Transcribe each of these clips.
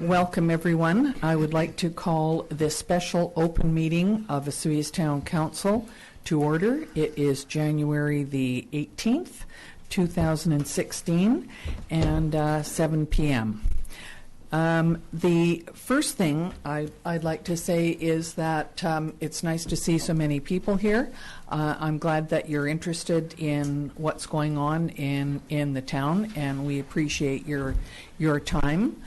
Welcome, everyone. I would like to call this special open meeting of Vesuvius Town Council to order. It is January the 18th, 2016, and 7 p.m. The first thing I'd like to say is that it's nice to see so many people here. I'm glad that you're interested in what's going on in the town, and we appreciate your time.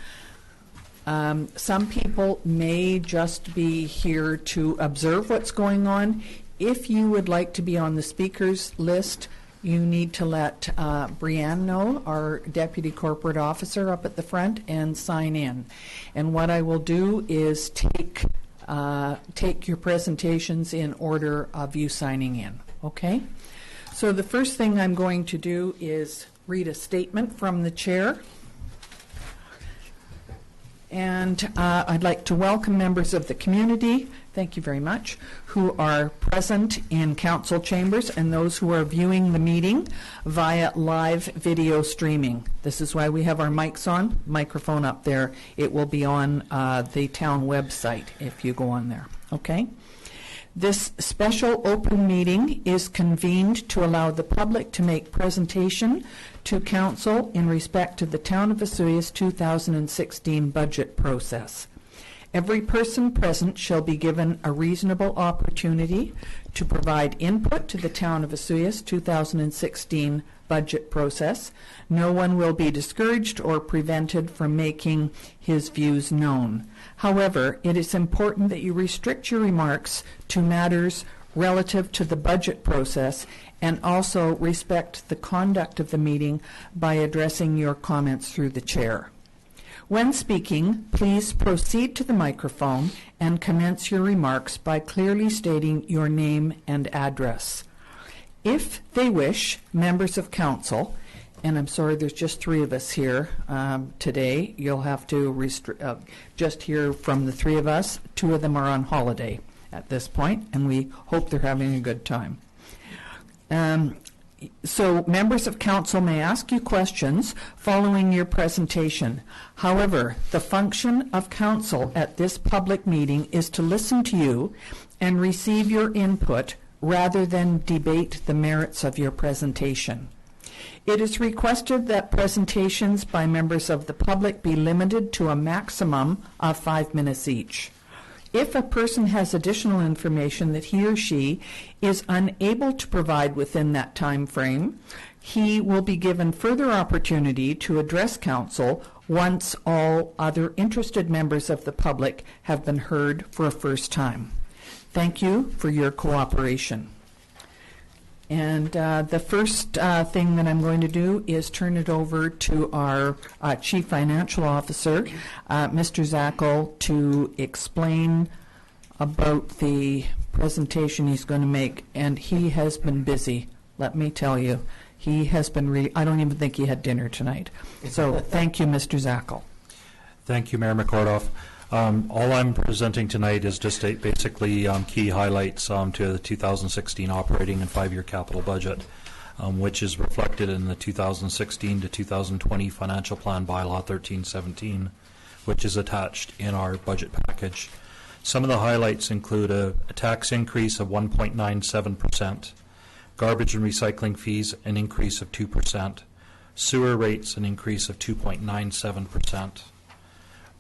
Some people may just be here to observe what's going on. If you would like to be on the speakers list, you need to let Brianne know, our Deputy Corporate Officer up at the front, and sign in. And what I will do is take your presentations in order of you signing in, okay? So the first thing I'm going to do is read a statement from the chair. And I'd like to welcome members of the community, thank you very much, who are present in council chambers and those who are viewing the meeting via live video streaming. This is why we have our mics on, microphone up there. It will be on the town website if you go on there, okay? This special open meeting is convened to allow the public to make presentation to council in respect to the Town of Vesuvius 2016 budget process. Every person present shall be given a reasonable opportunity to provide input to the Town of Vesuvius 2016 budget process. No one will be discouraged or prevented from making his views known. However, it is important that you restrict your remarks to matters relative to the budget process and also respect the conduct of the meeting by addressing your comments through the chair. When speaking, please proceed to the microphone and commence your remarks by clearly stating your name and address. If they wish, members of council, and I'm sorry there's just 3 of us here today, you'll have to just hear from the 3 of us. 2 of them are on holiday at this point, and we hope they're having a good time. So members of council may ask you questions following your presentation. However, the function of council at this public meeting is to listen to you and receive your input rather than debate the merits of your presentation. It is requested that presentations by members of the public be limited to a maximum of 5 minutes each. If a person has additional information that he or she is unable to provide within that time frame, he will be given further opportunity to address council once all other interested members of the public have been heard for a first time. Thank you for your cooperation. And the first thing that I'm going to do is turn it over to our Chief Financial Officer, Mr. Zackel, to explain about the presentation he's going to make. And he has been busy, let me tell you. He has been I don't even think he had dinner tonight. So thank you, Mr. Zackel. Thank you, Mayor McKortoff. All I'm presenting tonight is just basically key highlights to the 2016 operating and 5-year capital budget, which is reflected in the 2016 to 2020 financial plan bylaw 1317, which is attached in our budget package. Some of the highlights include a tax increase of 1.97%, garbage and recycling fees an increase of 2%, sewer rates an increase of 2.97%,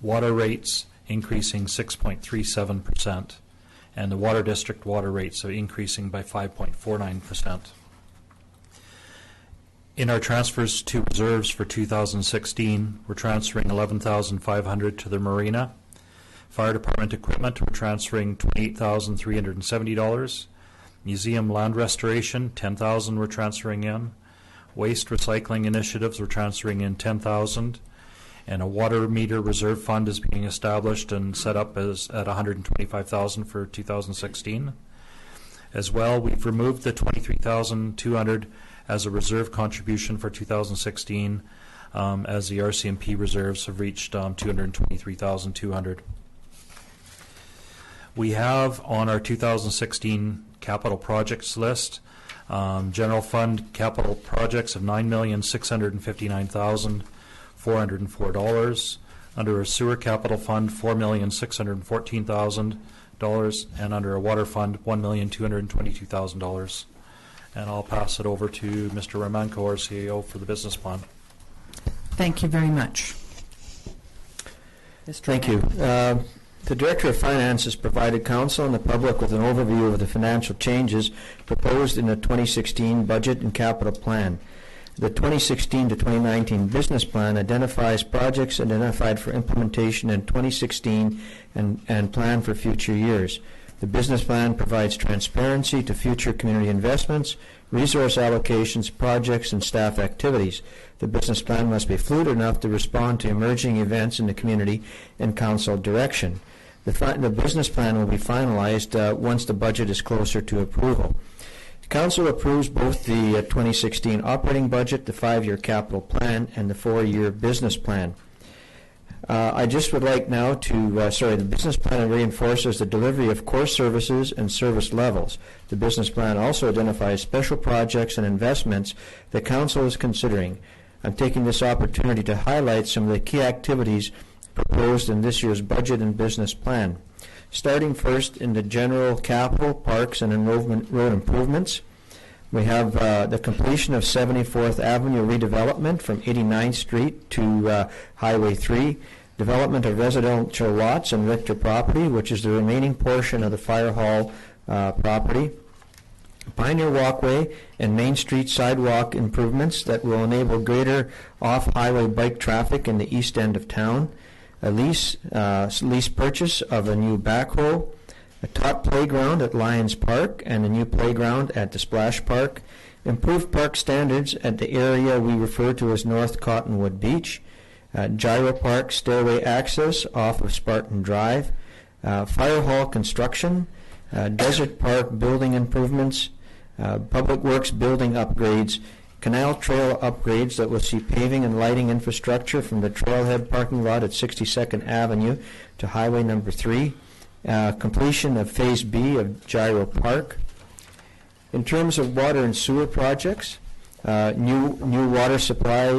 water rates increasing 6.37%, and the water district water rates are increasing by 5.49%. In our transfers to reserves for 2016, we're transferring $11,500 to the marina. Fire department equipment, we're transferring $28,370. Museum land restoration, $10,000 we're transferring in. Waste recycling initiatives, we're transferring in $10,000. And a water meter reserve fund is being established and set up as at $125,000 for 2016. As well, we've removed the $23,200 as a reserve contribution for 2016, as the RCMP reserves have reached $223,200. We have on our 2016 capital projects list general fund capital projects of $9,659,404. Under a sewer capital fund, $4,614,000, and under a water fund, $1,222,000. And I'll pass it over to Mr. Romanko, our CEO, for the business plan. Thank you very much. Mr. Thank you. The Director of Finance has provided Council and the public with an overview of the financial changes proposed in the 2016 Budget and Capital Plan. The 2016 to 2019 Business Plan identifies projects identified for implementation in 2016 and plan for future years. The Business Plan provides transparency to future community investments, resource allocations, projects, and staff activities. The Business Plan must be fluid enough to respond to emerging events in the community and Council direction. The Business Plan will be finalized once the budget is closer to approval. Council approves both the 2016 operating budget, the 5-year capital plan, and the 4-year business plan. I just would like now to, the business plan reinforces the delivery of core services and service levels. The business plan also identifies special projects and investments that Council is considering. I'm taking this opportunity to highlight some of the key activities proposed in this year's budget and business plan. Starting first in the general capital, parks, and enrollment road improvements, we have the completion of 74th Avenue redevelopment from 89th Street to Highway 3, development of residential lots and Richter property, which is the remaining portion of the Fire Hall property, Pioneer Walkway and Main Street sidewalk improvements that will enable greater off-highway bike traffic in the east end of town, a lease purchase of a new backhoe, a top playground at Lions Park and a new playground at the Splash Park, improved park standards at the area we refer to as North Cottonwood Beach, Gyro Park stairway access off of Spartan Drive, Fire Hall construction, Desert Park building improvements, Public Works building upgrades, canal trail upgrades that will see paving and lighting infrastructure from the Trailhead parking lot at 62nd Avenue to Highway number 3, completion of Phase B of Gyro Park. In terms of water and sewer projects, new water supply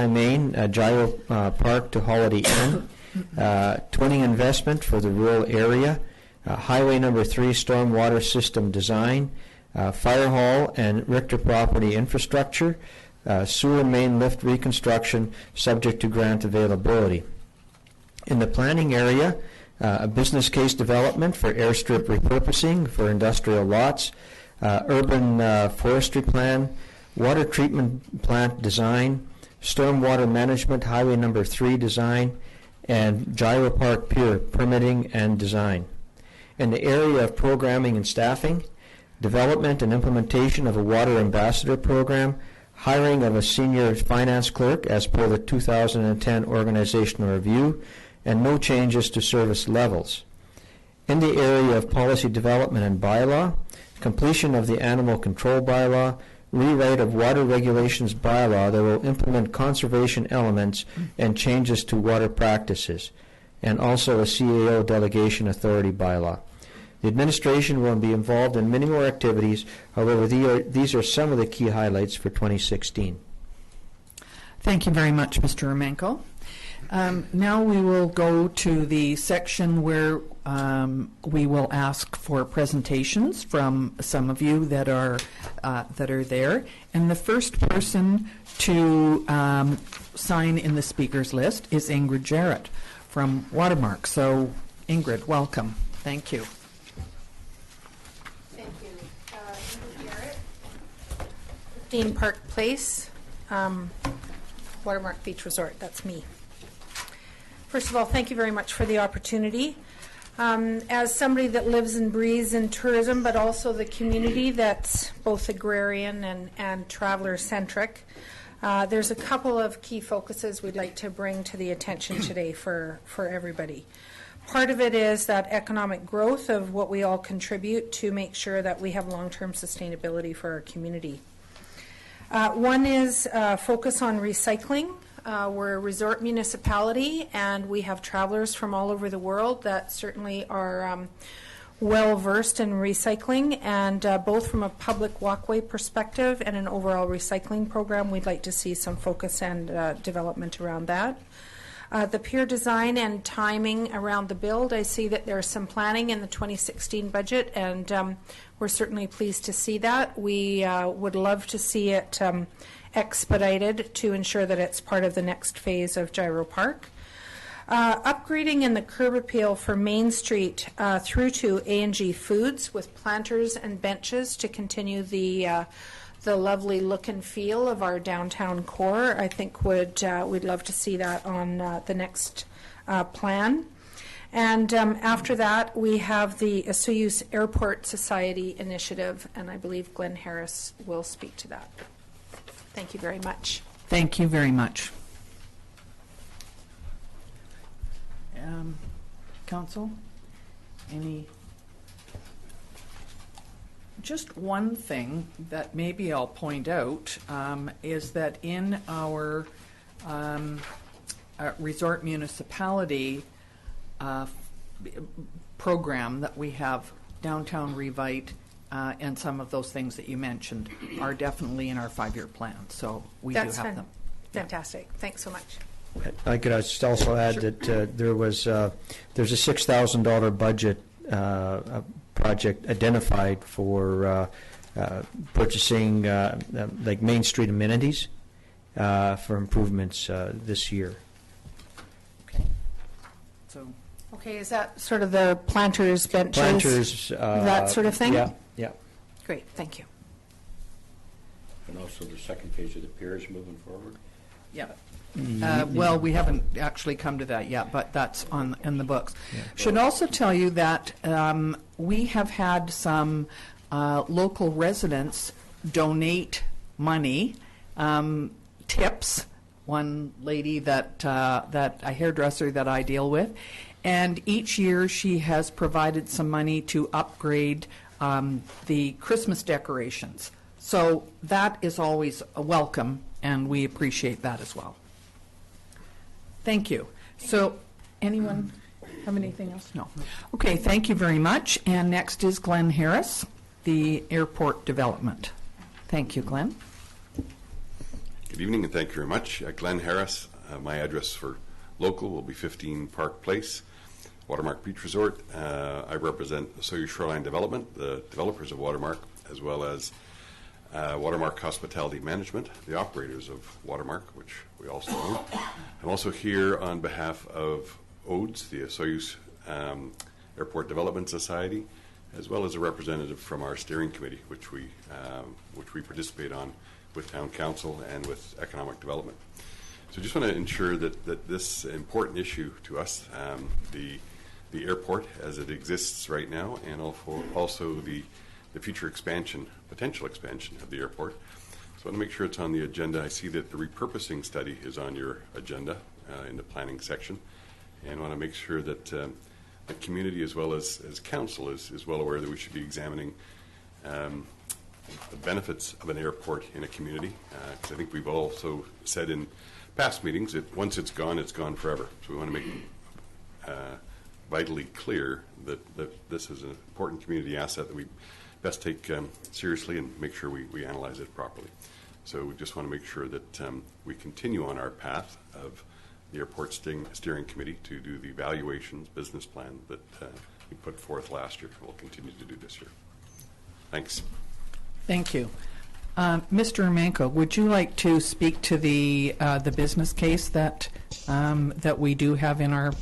main, Gyro Park to Holiday Inn, twinning investment for the rural area, Highway number 3 stormwater system design, Fire Hall and Richter property infrastructure, sewer main lift reconstruction subject to grant availability. In the planning area, a business case development for airstrip repurposing for industrial lots, urban forestry plan, water treatment plant design, stormwater management highway number 3 design, and Gyro Park Pier permitting and design. In the area of programming and staffing, development and implementation of a water ambassador program, hiring of a senior finance clerk as per the 2010 organizational review, and no changes to service levels. In the area of policy development and bylaw, completion of the animal control bylaw, rewrite of water regulations bylaw that will implement conservation elements and changes to water practices, and also a CAO delegation authority bylaw. The administration will be involved in many more activities. However, these are some of the key highlights for 2016. Thank you very much, Mr. Romanko. Now we will go to the section where we will ask for presentations from some of you that are there. And the first person to sign in the speakers list is Ingrid Jarrett from Watermark. So, Ingrid, welcome. Thank you. Thank you. Ingrid Jarrett, 15 Park Place, Watermark Beach Resort. That's me. First of all, thank you very much for the opportunity. As somebody that lives and breathes in tourism, but also the community that's both agrarian and traveler-centric, there's a couple of key focuses we'd like to bring to the attention today for everybody. Part of it is that economic growth of what we all contribute to make sure that we have long-term sustainability for our community. One is focus on recycling. We're a resort municipality, and we have travelers from all over the world that certainly are well-versed in recycling, and both from a public walkway perspective and an overall recycling program, we'd like to see some focus and development around that. The pier design and timing around the build, I see that there's some planning in the 2016 budget, and we're certainly pleased to see that. We would love to see it expedited to ensure that it's part of the next phase of Gyro Park. Upgrading in the curb appeal for Main Street through to A&G Foods with planters and benches to continue the lovely look and feel of our downtown core. I think we'd love to see that on the next plan. And after that, we have the Sirius Airport Society initiative, and I believe Glenn Harris will speak to that. Thank you very much. Thank you very much. Council, just one thing that maybe I'll point out is that in our resort municipality program that we have, Downtown Revite, and some of those things that you mentioned are definitely in our 5-year plan. So we do have them. Fantastic. Thanks so much. I could just also add that there's a $6,000 budget project identified for purchasing like Main Street amenities for improvements this year. Okay. So. Okay, is that sort of the planters, benches, that sort of thing? Yeah, yeah. Great, thank you. And also the second phase of the piers moving forward? Yeah. Well, we haven't actually come to that yet, but that's in the books. Yeah. Should also tell you that we have had some local residents donate money, tips. One lady that a hairdresser that I deal with, and each year she has provided some money to upgrade the Christmas decorations. So that is always a welcome, and we appreciate that as well. Thank you. So, anyone have anything else? No. Okay, thank you very much. And next is Glenn Harris, the airport development. Thank you, Glenn. Good evening, and thank you very much. Glenn Harris. My address for local will be 15 Park Place, Watermark Beach Resort. I represent Sirius Shoreline Development, the developers of Watermark, as well as Watermark Hospitality Management, the operators of Watermark, which we also own. I'm also here on behalf of ODES, the Sirius Airport Development Society, as well as a representative from our steering committee, which we participate on with Town Council and with Economic Development. So just want to ensure that this important issue to us, the airport as it exists right now, and also the future expansion, potential expansion of the airport. So I want to make sure it's on the agenda. I see that the repurposing study is on your agenda in the planning section, and I want to make sure that the community as well as council is well aware that we should be examining the benefits of an airport in a community, because I think we've also said in past meetings that once it's gone forever. So we want to make vitally clear that this is an important community asset that we best take seriously and make sure we analyze it properly. So we just want to make sure that we continue on our path of the airport steering committee to do the evaluations business plan that we put forth last year. We'll continue to do this year. Thanks. Thank you. Mr. Emanko, would you like to speak to the business case that we do have in our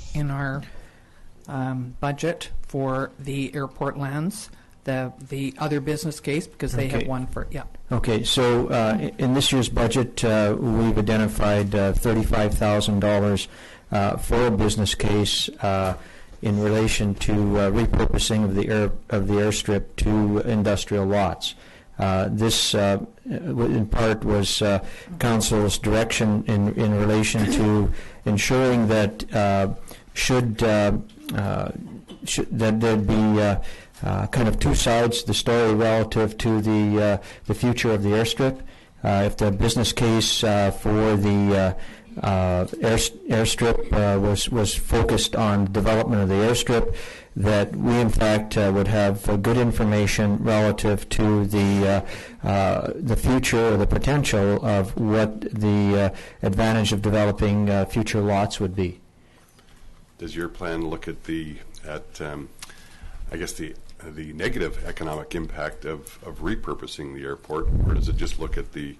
budget for the airport lands? The other business case, because they have one for, yeah. Okay, so in this year's budget, we've identified $35,000 for a business case in relation to repurposing of the airstrip to industrial lots. This, in part, was Council's direction in relation to ensuring that that there'd be kind of two sides to the story relative to the future of the airstrip. If the business case for the airstrip was focused on development of the airstrip, that we in fact would have good information relative to the future or the potential of what the advantage of developing future lots would be. Does your plan look at the negative economic impact of repurposing the airport, or does it just look at the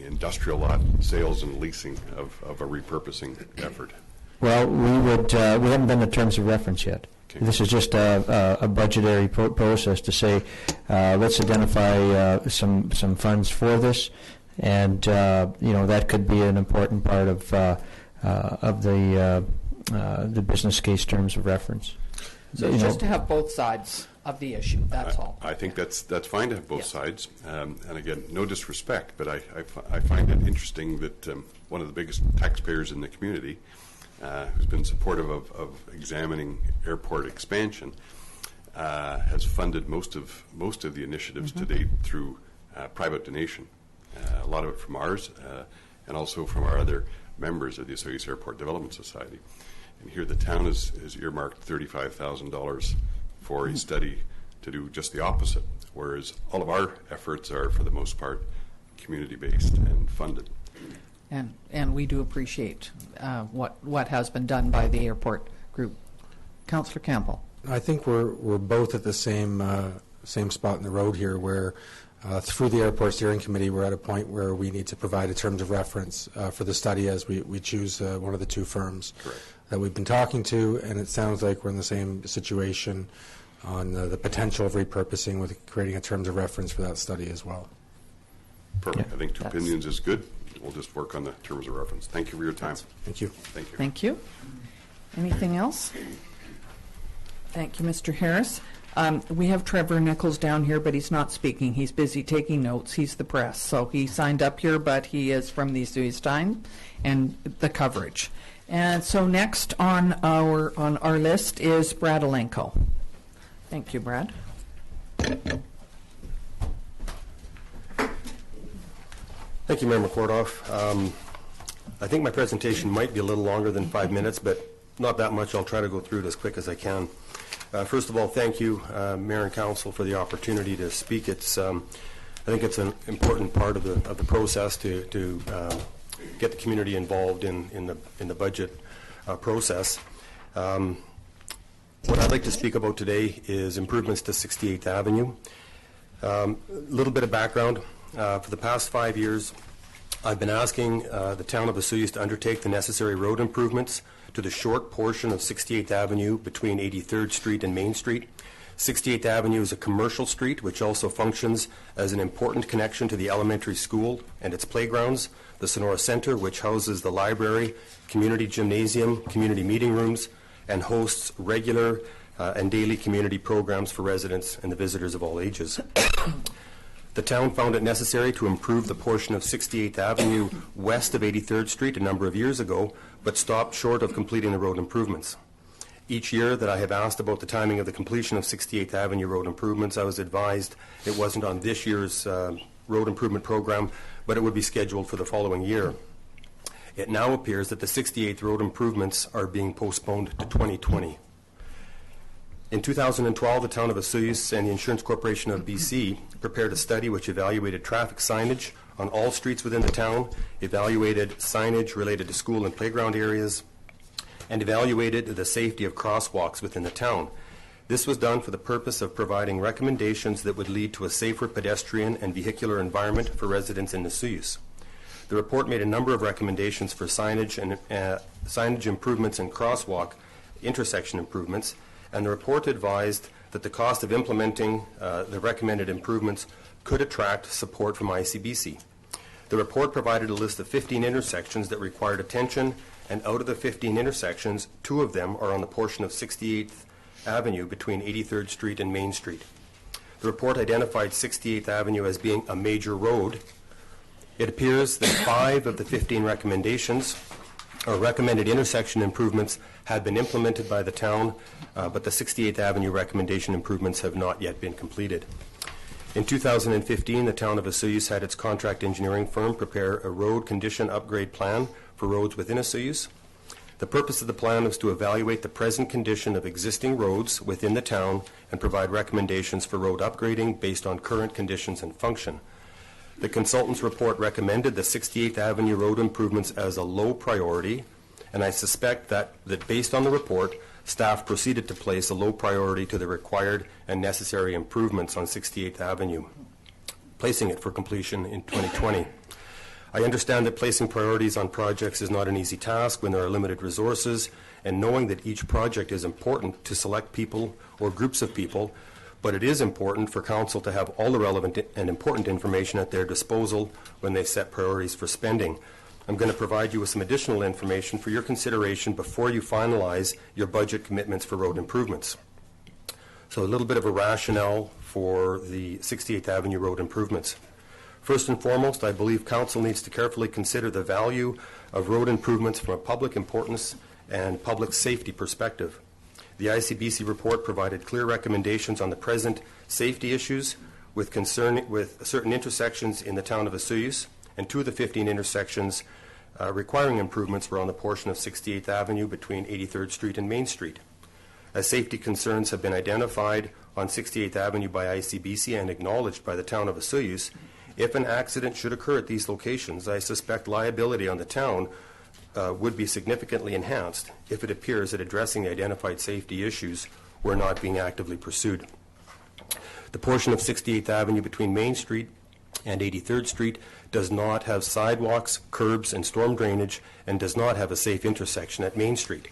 industrial lot sales and leasing of a repurposing effort? Well, we haven't done the terms of reference yet. Okay. This is just a budgetary process to say, let's identify some funds for this, and that could be an important part of the business case terms of reference. So just to have both sides of the issue, that's all. I think that's fine to have both sides. And again, no disrespect, but I find it interesting that one of the biggest taxpayers in the community, who's been supportive of examining airport expansion, has funded most of the initiatives to date through private donation. A lot of it from ours, and also from our other members of the Sirius Airport Development Society. And here the town is earmarked $35,000 for a study to do just the opposite, whereas all of our efforts are, for the most part, community-based and funded. And we do appreciate what has been done by the airport group. Councillor Campbell. I think we're both at the same spot in the road here, where through the Airport Steering Committee, we're at a point where we need to provide a terms of reference for the study as we choose one of the two firms. Correct. That we've been talking to, and it sounds like we're in the same situation on the potential of repurposing, with creating a terms of reference for that study as well. Perfect. Yeah, I think two opinions is good. We'll just work on the terms of reference. Thank you for your time. Thank you. Thank you. Thank you. Anything else? Thank you, Mr. Harris. We have Trevor Nichols down here, but he's not speaking. He's busy taking notes. He's the press. So he signed up here, but he is from the Sirius Times and the coverage. And so next on our list is Brad Alenko. Thank you, Brad. Thank you, Mayor McKortoff. I think my presentation might be a little longer than 5 minutes, but not that much. I'll try to go through it as quick as I can. First of all, thank you, Mayor and Council, for the opportunity to speak. It's, I think it's an important part of the process to get the community involved in the budget process. What I'd like to speak about today is improvements to 68th Avenue. A little bit of background. For the past 5 years, I've been asking the town of Vesuvius to undertake the necessary road improvements to the short portion of 68th Avenue between 83rd Street and Main Street. 68th Avenue is a commercial street which also functions as an important connection to the elementary school and its playgrounds, the Sonora Center, which houses the library, community gymnasium, community meeting rooms, and hosts regular and daily community programs for residents and the visitors of all ages. The town found it necessary to improve the portion of 68th Avenue west of 83rd Street a number of years ago, but stopped short of completing the road improvements. Each year that I have asked about the timing of the completion of 68th Avenue road improvements, I was advised it wasn't on this year's road improvement program, but it would be scheduled for the following year. It now appears that the 68th road improvements are being postponed to 2020. In 2012, the town of Vesuvius and the Insurance Corporation of BC prepared a study which evaluated traffic signage on all streets within the town, evaluated signage related to school and playground areas, and evaluated the safety of crosswalks within the town. This was done for the purpose of providing recommendations that would lead to a safer pedestrian and vehicular environment for residents in Vesuvius. The report made a number of recommendations for signage and signage improvements and crosswalk intersection improvements, and the report advised that the cost of implementing the recommended improvements could attract support from ICBC. The report provided a list of 15 intersections that required attention, and out of the 15 intersections, 2 of them are on the portion of 68th Avenue between 83rd Street and Main Street. The report identified 68th Avenue as being a major road. It appears that 5 of the 15 recommendations or recommended intersection improvements had been implemented by the town, but the 68th Avenue recommendation improvements have not yet been completed. In 2015, the town of Vesuvius had its contract engineering firm prepare a road condition upgrade plan for for roads within Sirius. The purpose of the plan is to evaluate the present condition of existing roads within the town and provide recommendations for road upgrading based on current conditions and function. The consultant's report recommended the 68th Avenue road improvements as a low priority, and I suspect that based on the report, staff proceeded to place a low priority to the required and necessary improvements on 68th Avenue, placing it for completion in 2020. I understand that placing priorities on projects is not an easy task when there are limited resources, and knowing that each project is important to select people or groups of people, but it is important for council to have all the relevant and important information at their disposal when they set priorities for spending. I'm going to provide you with some additional information for your consideration before you finalize your budget commitments for road improvements. So a little bit of a rationale for the 68th Avenue road improvements. First and foremost, I believe council needs to carefully consider the value of road improvements from a public importance and public safety perspective. The ICBC report provided clear recommendations on the present safety issues with certain intersections in the town of Sirius, and 2 of the 15 intersections requiring improvements were on the portion of 68th Avenue between 83rd Street and Main Street. As safety concerns have been identified on 68th Avenue by ICBC and acknowledged by the town of Sirius, if an accident should occur at these locations, I suspect liability on the town would be significantly enhanced if it appears that addressing the identified safety issues were not being actively pursued. The portion of 68th Avenue between Main Street and 83rd Street does not have sidewalks, curbs, and storm drainage, and does not have a safe intersection at Main Street.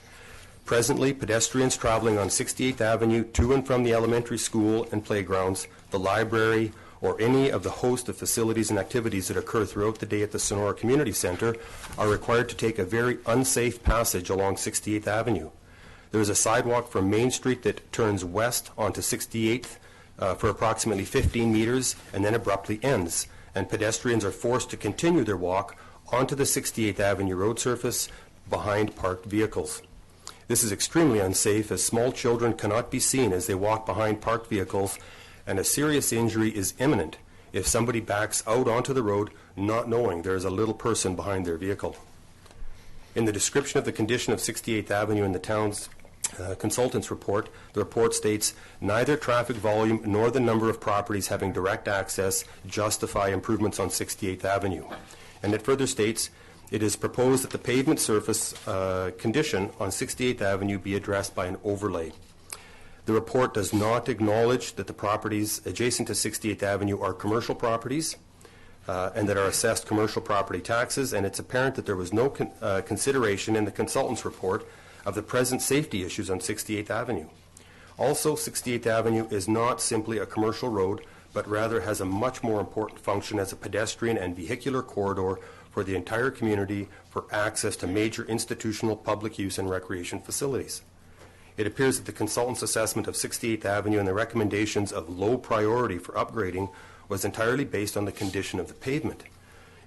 Presently, pedestrians traveling on 68th Avenue to and from the elementary school and playgrounds, the library, or any of the host of facilities and activities that occur throughout the day at the Sonora Community Center are required to take a very unsafe passage along 68th Avenue. There is a sidewalk from Main Street that turns west onto 68th for approximately 15 meters and then abruptly ends, and pedestrians are forced to continue their walk onto the 68th Avenue road surface behind parked vehicles. This is extremely unsafe as small children cannot be seen as they walk behind parked vehicles, and a serious injury is imminent if somebody backs out onto the road not knowing there is a little person behind their vehicle. In the description of the condition of 68th Avenue in the town's consultant's report, the report states, neither traffic volume nor the number of properties having direct access justify improvements on 68th Avenue. And it further states, it is proposed that the pavement surface condition on 68th Avenue be addressed by an overlay. The report does not acknowledge that the properties adjacent to 68th Avenue are commercial properties and that are assessed commercial property taxes, and it's apparent that there was no consideration in the consultant's report of the present safety issues on 68th Avenue. Also, 68th Avenue is not simply a commercial road, but rather has a much more important function as a pedestrian and vehicular corridor for the entire community for access to major institutional public use and recreation facilities. It appears that the consultant's assessment of 68th Avenue and the recommendations of low priority for upgrading was entirely based on the condition of the pavement.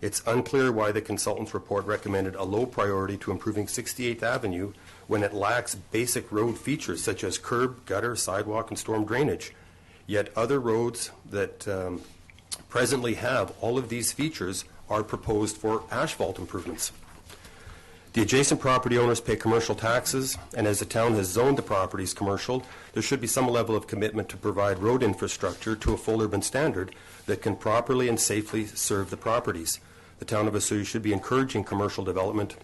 It's unclear why the consultant's report recommended a low priority to improving 68th Avenue when it lacks basic road features such as curb, gutter, sidewalk, and storm drainage. Yet other roads that presently have all of these features are proposed for asphalt improvements. The adjacent property owners pay commercial taxes, and as the town has zoned the properties commercial, there should be some level of commitment to provide road infrastructure to a full urban standard that can properly and safely serve the properties. The town of Sirius should be encouraging commercial development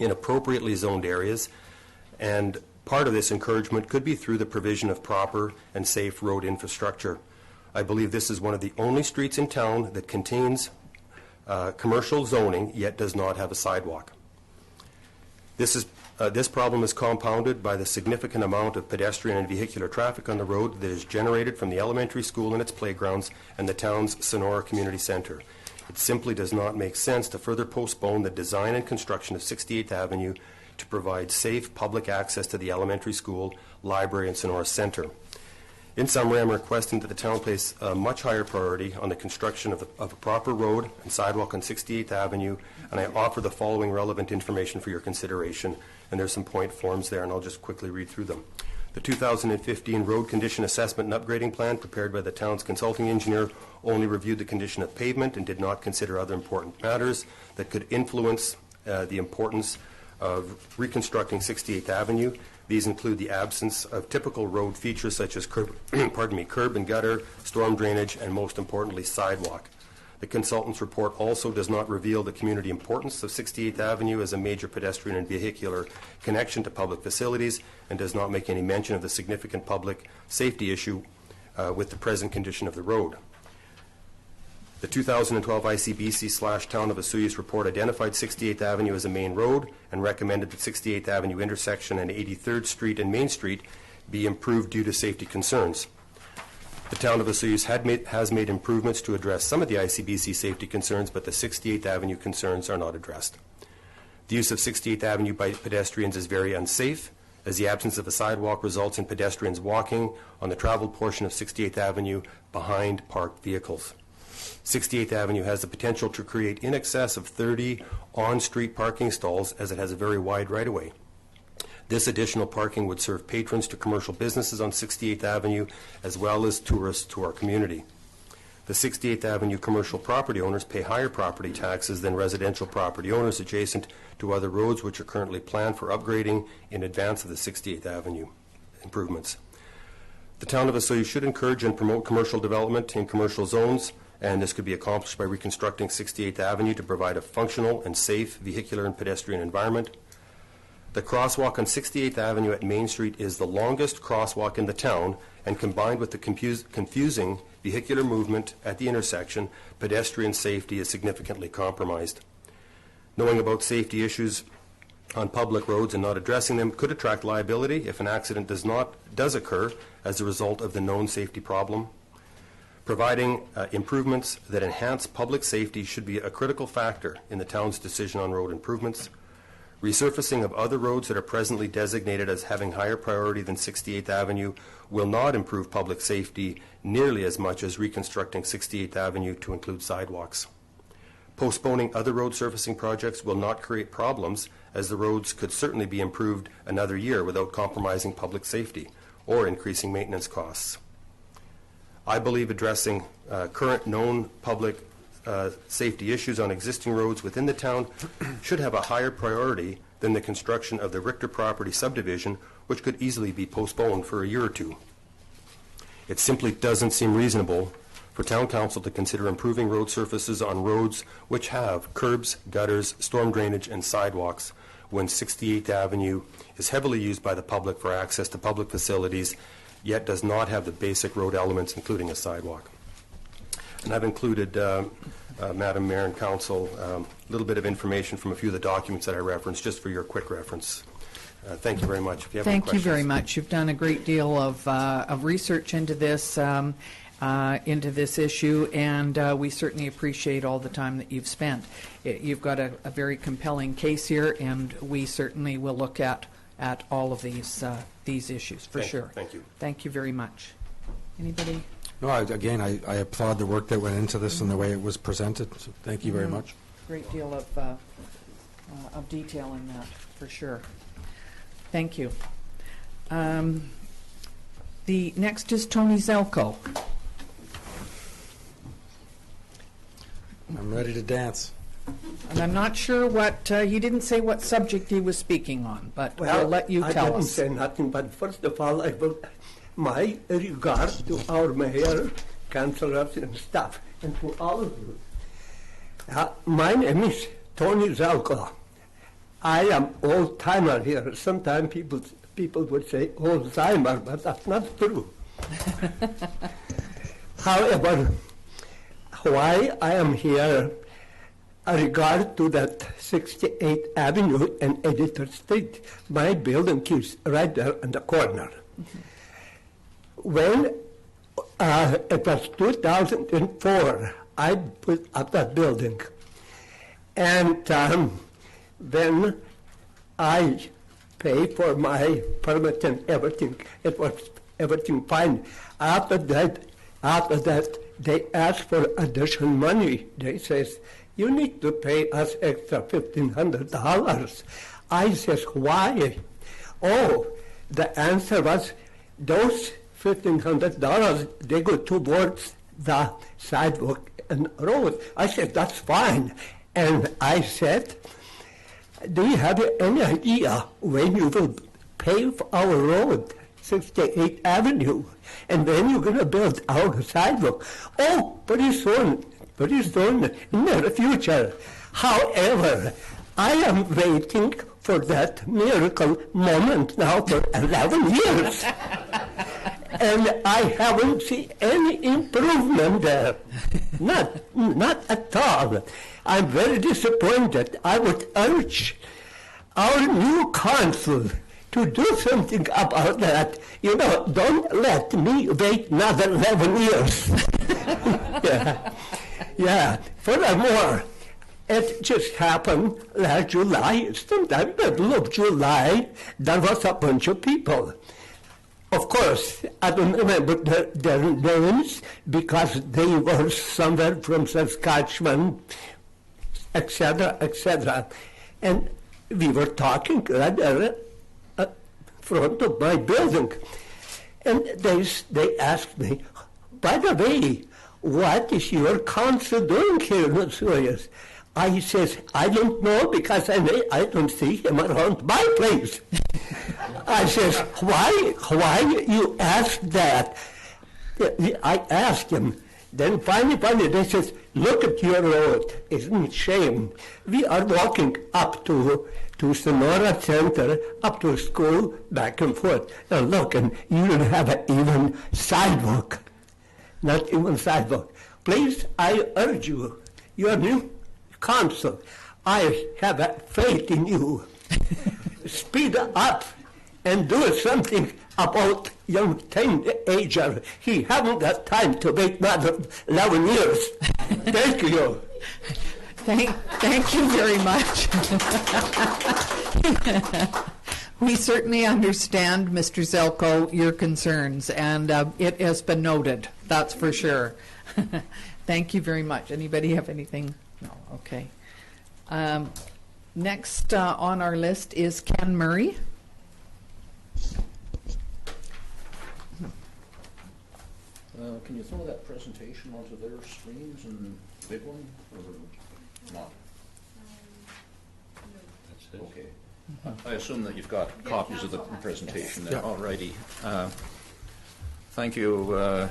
in appropriately zoned areas, and part of this encouragement could be through the provision of proper and safe road infrastructure. I believe this is one of the only streets in town that contains commercial zoning yet does not have a sidewalk. This problem is compounded by the significant amount of pedestrian and vehicular traffic on the road that is generated from the elementary school and its playgrounds and the town's Sonora Community Center. It simply does not make sense to further postpone the design and construction of 68th Avenue to provide safe public access to the elementary school, library, and Sonora Center. In summary, I'm requesting that the town place a much higher priority on the construction of a proper road and sidewalk on 68th Avenue, and I offer the following relevant information for your consideration. And there's some point forms there, and I'll just quickly read through them. The 2015 Road Condition Assessment and Upgrading Plan prepared by the town's consulting engineer only reviewed the condition of pavement and did not consider other important matters that could influence the importance of reconstructing 68th Avenue. These include the absence of typical road features such as curb and gutter, storm drainage, and most importantly, sidewalk. The consultant's report also does not reveal the community importance of 68th Avenue as a major pedestrian and vehicular connection to public facilities, and does not make any mention of the significant public safety issue with the present condition of the road. The 2012 ICBC/Town of Vesuvius report identified 68th Avenue as a main road and recommended that 68th Avenue intersection and 83rd Street and Main Street be improved due to safety concerns. The Town of Vesuvius has made improvements to address some of the ICBC safety concerns, but the 68th Avenue concerns are not addressed. The use of 68th Avenue by pedestrians is very unsafe, as the absence of a sidewalk results in pedestrians walking on the traveled portion of 68th Avenue behind parked vehicles. 68th Avenue has the potential to create in excess of 30 on-street parking stalls, as it has a very wide right-of-way. This additional parking would serve patrons to commercial businesses on 68th Avenue, as well as tourists to our community. The 68th Avenue commercial property owners pay higher property taxes than residential property owners adjacent to other roads which are currently planned for upgrading in advance of the 68th Avenue improvements. The Town of Vesuvius should encourage and promote commercial development in commercial zones, and this could be accomplished by reconstructing 68th Avenue to provide a functional and safe vehicular and pedestrian environment. The crosswalk on 68th Avenue at Main Street is the longest crosswalk in the town, and combined with the confusing vehicular movement at the intersection, pedestrian safety is significantly compromised. Knowing about safety issues on public roads and not addressing them could attract liability if an accident does occur as a result of the known safety problem. Providing improvements that enhance public safety should be a critical factor in the town's decision on road improvements. Resurfacing of other roads that are presently designated as having higher priority than 68th Avenue will not improve public safety nearly as much as reconstructing 68th Avenue to include sidewalks. Postponing other road surfacing projects will not create problems, as the roads could certainly be improved another year without compromising public safety or increasing maintenance costs. I believe addressing current known public safety issues on existing roads within the town should have a higher priority than the construction of the Richter property subdivision, which could easily be postponed for a year or two. It simply doesn't seem reasonable for Town Council to consider improving road surfaces on roads which have curbs, gutters, storm drainage, and sidewalks when 68th Avenue is heavily used by the public for access to public facilities, yet does not have the basic road elements, including a sidewalk. And I've included, Madam Mayor and Council, a little bit of information from a few of the documents that I referenced, just for your quick reference. Thank you very much. If you have any Thank you very questions. much. You've done a great deal of research into this issue, and we certainly appreciate all the time that you've spent. You've got a very compelling case here, and we certainly will look at all of these issues for sure. Thank you. Thank you very much. Anybody? No, I applaud the work that went into this and the way it was presented. So thank you very much. Great deal of detail in that, for sure. Thank you. The next is Tony Zelko. I'm ready to dance. And I'm not sure what, he didn't say what subject he was speaking on, but we'll let you tell I didn't us. say nothing, but first of all, I will my regards to our mayor, councillors and staff, and to all of you. My name is Tony Zelko. I am old-timer here. Sometimes people would say old-timer, but that's not true. However, why I am here regard to that 68th Avenue and 83rd Street. My building is right there in the corner. When it was 2004, I put up that building. And then I paid for my permit and everything. It was everything fine. After that, they asked for additional money. They says, you need to pay us extra $1,500. I says, why? Oh, the answer was, those $1,500, they go towards the sidewalk and road. I said, that's fine. And I said, Do you have any idea when you will pave our road, 68th Avenue, and when you're going to build our sidewalk? Oh, pretty soon, in the future. However, I am waiting for that miracle moment now for 11 years. And I haven't seen any improvement there. Not at all. I'm very disappointed. I would urge our new council to do something about that. You know, don't let me wait another 11 years. Yeah. Furthermore, it just happened last July, sometime middle of July, there was a bunch of people. Of course, I don't remember their names because they were somewhere from Saskatchewan, etc., etc. And we were talking right there in front of my building. And they asked me, by the way, what is your council doing here in Sirius? I says, I don't know because I don't see him around my place. I says, why you ask that? I asked him. Then finally they says, look at your road. Isn't it shame? We are walking up to Sonora Center, up to school, back and forth. Now look, and you don't have an even sidewalk. Not even sidewalk. Please, I urge you, your new council, I have faith in you. Speed up and do something about young teenager. He haven't got time to wait another 11 years. Thank you. Thank you very much. We certainly understand, Mr. Zelko, your concerns, and it has been noted, that's for sure. Thank you very much. Anybody have anything? No, okay. Next on our list is Ken Murray. Can you throw that presentation onto their screens and big one, or not? That's it. Okay. I assume that you've got copies of the presentation there. Alrighty. Thank you,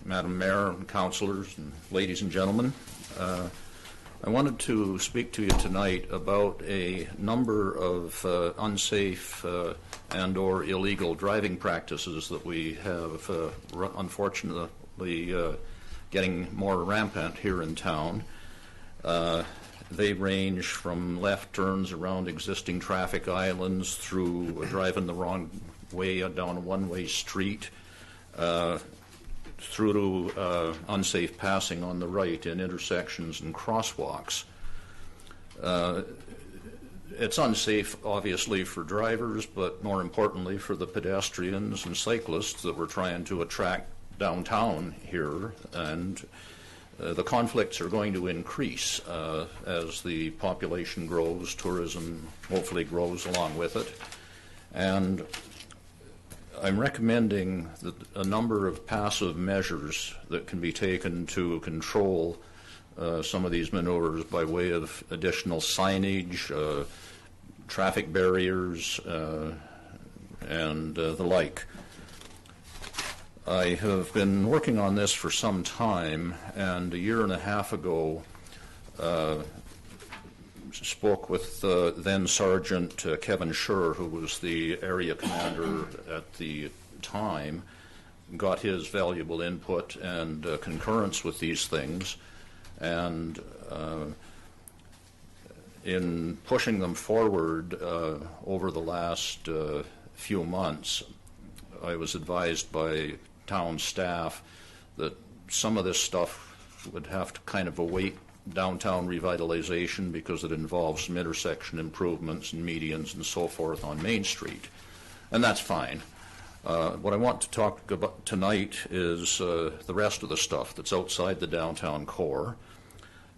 Madam Mayor and councillors and ladies and gentlemen. I wanted to speak to you tonight about a number of unsafe and or illegal driving practices that we have unfortunately getting more rampant here in town. They range from left turns around existing traffic islands through driving the wrong way down a one-way street, through to unsafe passing on the right in intersections and crosswalks. It's unsafe, obviously, for drivers, but more importantly for the pedestrians and cyclists that we're trying to attract downtown here, and the conflicts are going to increase as the population grows, tourism hopefully grows along with it, and I'm recommending that a number of passive measures that can be taken to control some of these maneuvers by way of additional signage, traffic barriers, and the like. I have been working on this for some time, and a year and a half ago spoke with then Sergeant Kevin Schur, who was the area commander at the time, got his valuable input and concurrence with these things, and in pushing them forward over the last few months, I was advised by town staff that some of this stuff would have to kind of await downtown revitalization because it involves some intersection improvements and medians and so forth on Main Street, and that's fine. What I want to talk about tonight is the rest of the stuff that's outside the downtown core.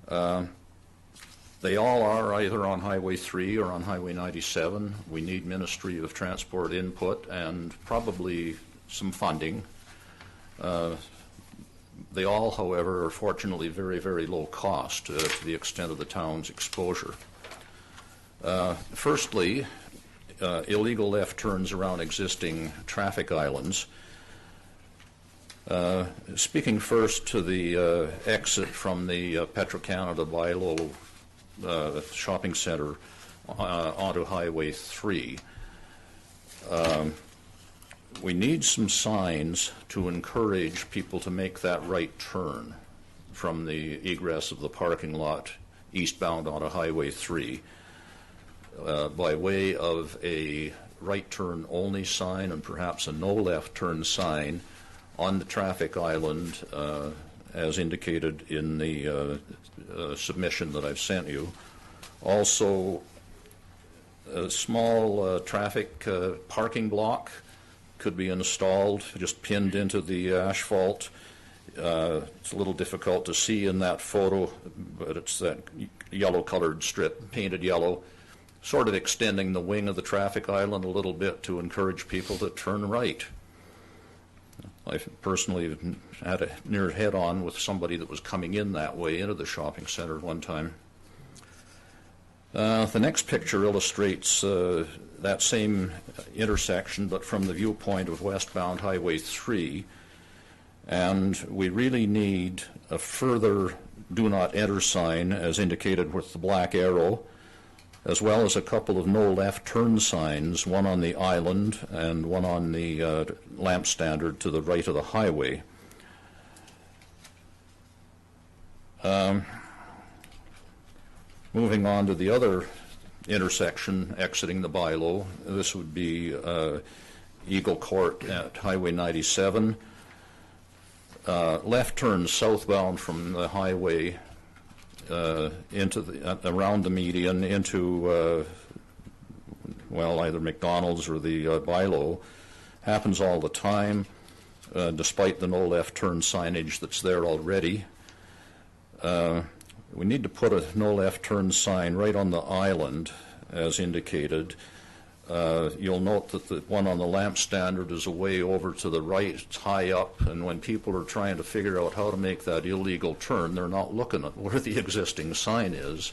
They all are either on Highway 3 or on Highway 97. We need Ministry of Transport input and probably some funding. They all, however, are fortunately very, very low cost to the extent of the town's exposure. Firstly, illegal left turns around existing traffic islands. Speaking first to the exit from the Petro-Canada Bilo shopping center onto Highway 3, we need some signs to encourage people to make that right turn from the egress of the parking lot eastbound onto Highway 3 by way of a right turn only sign and perhaps a no left turn sign on the traffic island as indicated in the submission that I've sent you. Also, a small traffic parking block could be installed, just pinned into the asphalt. It's a little difficult to see in that photo, but it's that yellow-colored strip, painted yellow, sort of extending the wing of the traffic island a little bit to encourage people to turn right. I personally had a near head-on with somebody that was coming in that way into the shopping center one time. The next picture illustrates that same intersection, but from the viewpoint of westbound Highway 3. And we really need a further do not enter sign, as indicated with the black arrow, as well as a couple of no left turn signs, one on the island and one on the lamp standard to the right of the highway. Moving on to the other intersection exiting the Bilo, this would be Eagle Court at Highway 97. Left turn southbound from the highway into the, around the median into well, either McDonald's or the Bilo happens all the time, despite the no left turn signage that's there already. We need to put a no left turn sign right on the island, as indicated. You'll note that the one on the lamp standard is a way over to the right, it's high up, and when people are trying to figure out how to make that illegal turn, they're not looking at where the existing sign is.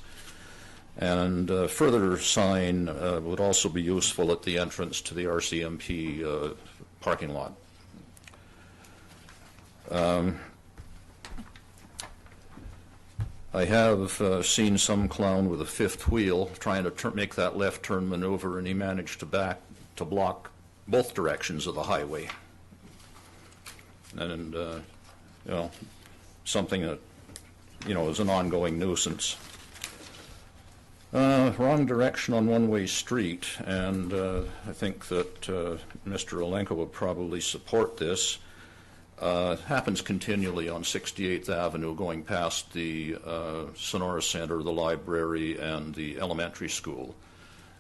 And further sign would also be useful at the entrance to the RCMP parking lot. I have seen some clown with a fifth wheel trying to make that left turn maneuver, and he managed to block both directions of the highway. And you know, something that is an ongoing nuisance. Wrong direction on one-way street, and I think that Mr. Olenko would probably support this. Happens continually on 68th Avenue going past the Sonora Center, the library, and the elementary school.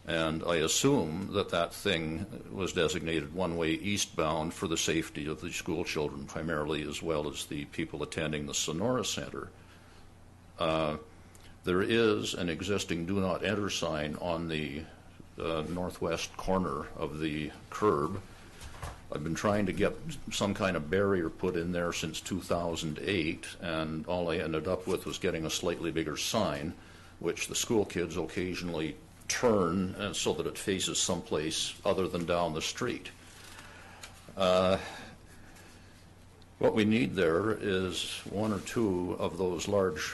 And I assume that that thing was designated one-way eastbound for the safety of the school children primarily, as well as the people attending the Sonora Center. There is an existing do not enter sign on the northwest corner of the curb. I've been trying to get some kind of barrier put in there since 2008, and all I ended up with was getting a slightly bigger sign, which the school kids occasionally turn so that it faces someplace other than down the street. What we need there is one or two of those large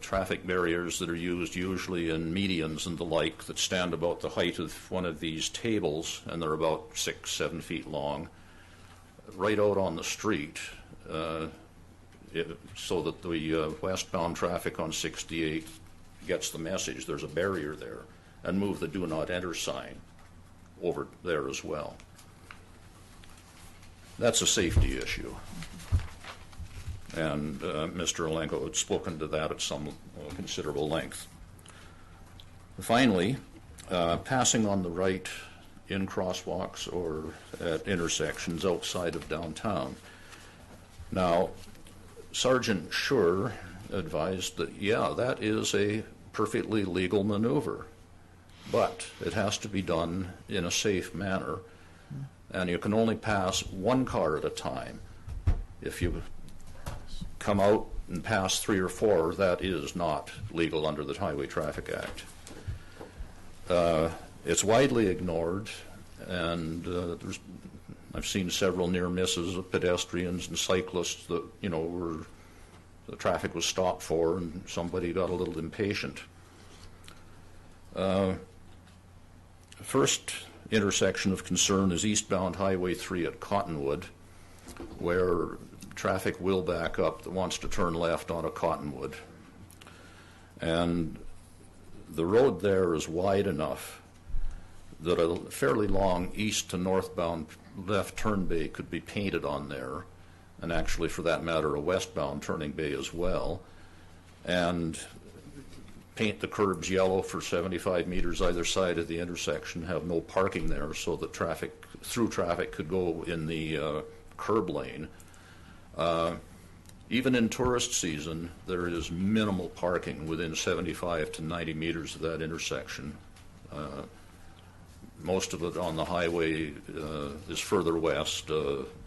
traffic barriers that are used usually in medians and the like, that stand about the height of one of these tables, and they're about 6-7 feet long, right out on the street, so that the westbound traffic on 68 gets the message there's a barrier there, and move the do not enter sign over there as well. That's a safety issue. And Mr. Olenko had spoken to that at some considerable length. Finally, passing on the right in crosswalks or at intersections outside of downtown. Now, Sergeant Schur advised that, yeah, that is a perfectly legal maneuver, but it has to be done in a safe manner, and you can only pass one car at a time. If you come out and pass 3 or 4, that is not legal under the Highway Traffic Act. It's widely ignored, and I've seen several near misses of pedestrians and cyclists that, were the traffic was stopped for, and somebody got a little impatient. First intersection of concern is eastbound Highway 3 at Cottonwood, where traffic will back up that wants to turn left onto Cottonwood. And the road there is wide enough that a fairly long east to northbound left turn bay could be painted on there, and actually, for that matter, a westbound turning bay as well, and paint the curbs yellow for 75 meters either side of the intersection, have no parking there so that through traffic could go in the curb lane. Even in tourist season, there is minimal parking within 75 to 90 meters of that intersection. Most of it on the highway is further west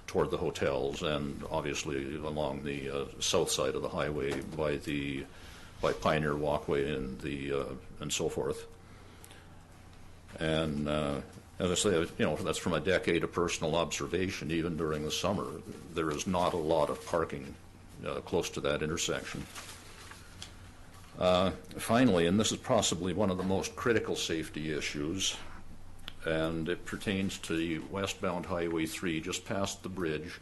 toward the hotels, and obviously along the south side of the highway by Pioneer Walkway and so forth. And as I say, that's from a decade of personal observation. Even during the summer, there is not a lot of parking close to that intersection. Finally, and this is possibly one of the most critical safety issues, and it pertains to the westbound Highway 3, just past the bridge,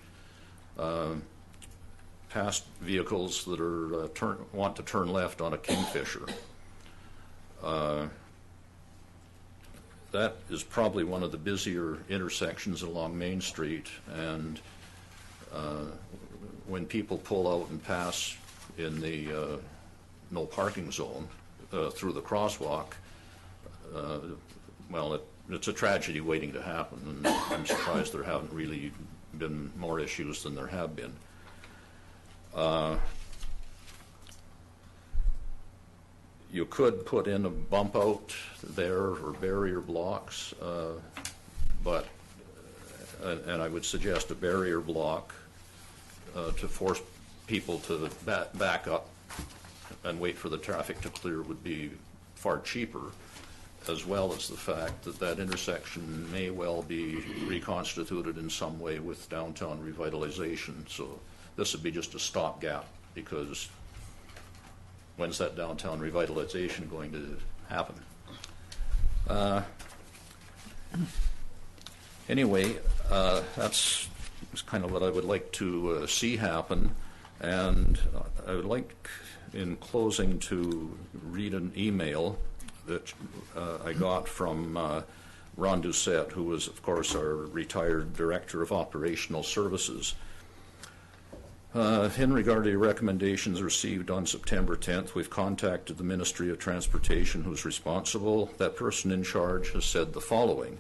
past vehicles that are want to turn left on a Kingfisher. That is probably one of the busier intersections along Main Street, and when people pull out and pass in the no parking zone through the crosswalk, well, it's a tragedy waiting to happen, and I'm surprised there haven't really been more issues than there have been. You could put in a bump out there or barrier blocks, but and I would suggest a barrier block to force people to back up and wait for the traffic to clear would be far cheaper, as well as the fact that that intersection may well be reconstituted in some way with downtown revitalization. So this would be just a stopgap, because when's that downtown revitalization going to happen? Anyway, that's kind of what I would like to see happen, and I would like, in closing, to read an email that I got from Ron Doucette, who was, of course, our retired Director of Operational Services. In regard to your recommendations received on September 10th, we've contacted the Ministry of Transportation, who's responsible. That person in charge has said the following: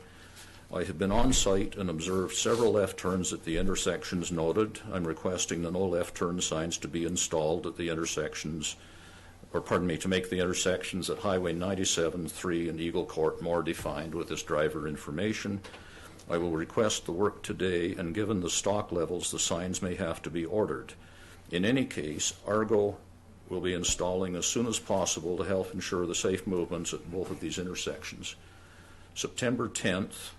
I have been on site and observed several left turns at the intersections noted. I'm requesting the no left turn signs to be installed at the intersections, to make the intersections at Highway 97, 3, and Eagle Court more defined with this driver information. I will request the work today, and given the stock levels, the signs may have to be ordered. In any case, Argo will be installing as soon as possible to help ensure the safe movements at both of these intersections. September 10th,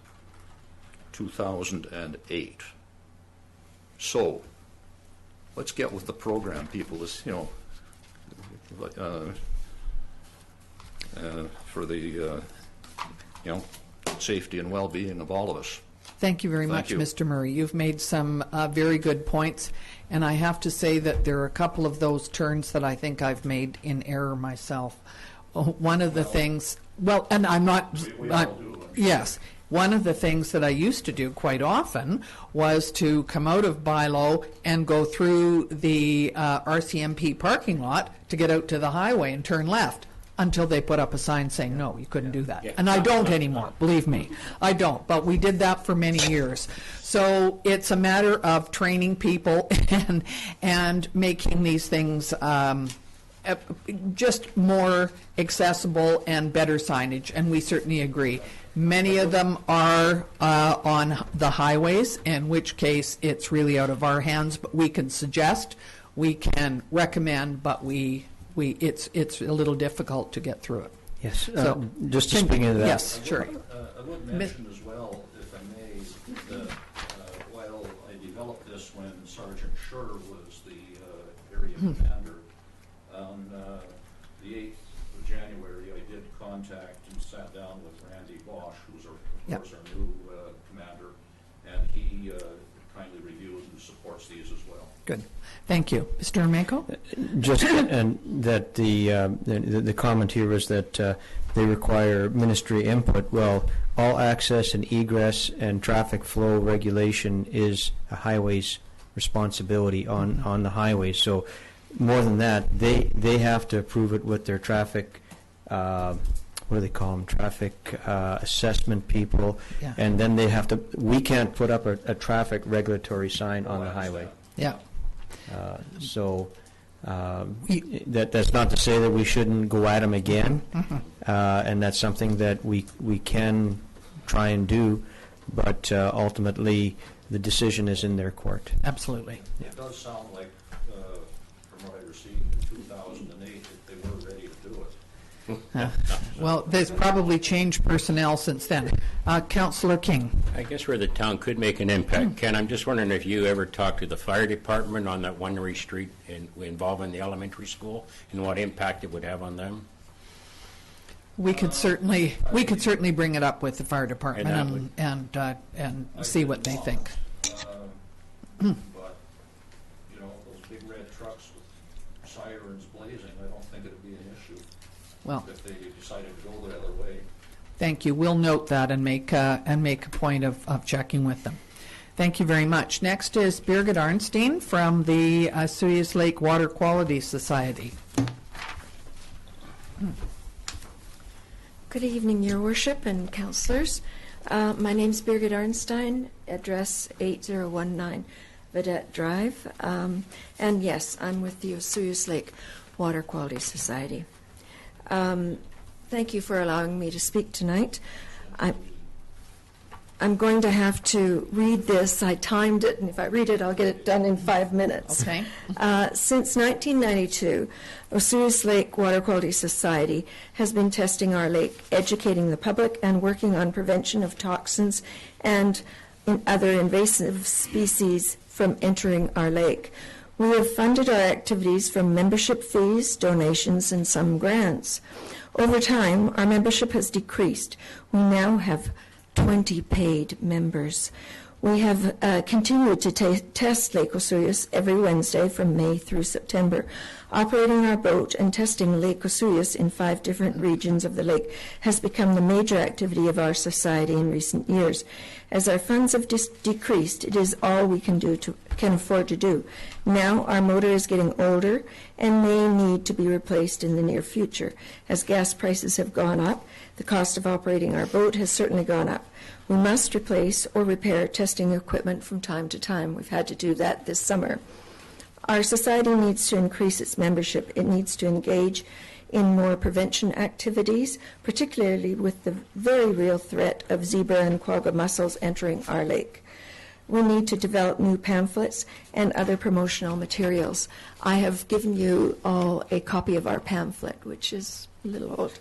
2008. So, let's get with the program, people. This, for the safety and well-being of all of us. Thank you very much, Mr. Murray. You've made some very good points, and I have to say that there are a couple of those turns that I think I've made in error myself. One of the things, and I'm not, yes, one of the things that I used to do quite often was to come out of Bilo and go through the RCMP parking lot to get out to the highway and turn left, until they put up a sign saying, no, you couldn't do that. And I don't anymore, believe me. I don't, but we did that for many years. So it's a matter of training people and making these things just more accessible and better signage, and we certainly agree. Many of them are on the highways, in which case it's really out of our hands, but we can suggest we can recommend, but it's a little difficult to get through it. Yes, So, just to speak into that. Yes, sure. I would mention as well, if I may, that while I developed this when Sergeant Schur was the area commander, on the 8th of January, I did contact and sat down with Randy Bosch, who's of course our new commander, and he kindly reviewed and supports these as well. Good. Thank you. Mr. Ermenko? Just and that the comment here was that they require ministry input. Well, all access and egress and traffic flow regulation is a highway's responsibility on the highway. So more than that, they have to approve it with their traffic. What do they call them? Traffic assessment people, Yeah. and then they have to. We can't put up a traffic regulatory sign on the highway. Yeah. So that's not to say that we shouldn't go at them again, and that's something that we can try and do, but ultimately the decision is in their court. Absolutely. It does sound like, from what I received in 2008, that they were ready to do it. Well, there's probably changed personnel since then. Councillor King. I guess where the town could make an impact, Ken, I'm just wondering if you ever talked to the fire department on that Winery Street involving the elementary school and what impact it would have on them? We could certainly bring it up with the fire department and see what they think. But, you know, those big red trucks with sirens blazing, I don't think it'd be an issue Well, if they decided to go the other way. thank you. We'll note that and make a point of checking with them. Thank you very much. Next is Birgit Arnstein from the Sirius Lake Water Quality Society. Good evening, Your Worship and councillors. My name is Birgit Arnstein, address 8019 Vedette Drive. And yes, I'm with the Sirius Lake Water Quality Society. Thank you for allowing me to speak tonight. I'm going to have to read this. I timed it, and if I read it, I'll get it done in 5 minutes. Okay. Since 1992, Sirius Lake Water Quality Society has been testing our lake, educating the public, and working on prevention of toxins and other invasive species from entering our lake. We have funded our activities from membership fees, donations, and some grants. Over time, our membership has decreased. We now have 20 paid members. We have continued to test Lake Osoyoos every Wednesday from May through September. Operating our boat and testing Lake Osoyoos in 5 different regions of the lake has become the major activity of our society in recent years. As our funds have decreased, it is all we can afford to do. Now our motor is getting older and may need to be replaced in the near future. As gas prices have gone up, the cost of operating our boat has certainly gone up. We must replace or repair testing equipment from time to time. We've had to do that this summer. Our society needs to increase its membership. It needs to engage in more prevention activities, particularly with the very real threat of zebra and quagga mussels entering our lake. We need to develop new pamphlets and other promotional materials. I have given you all a copy of our pamphlet, which is a little old.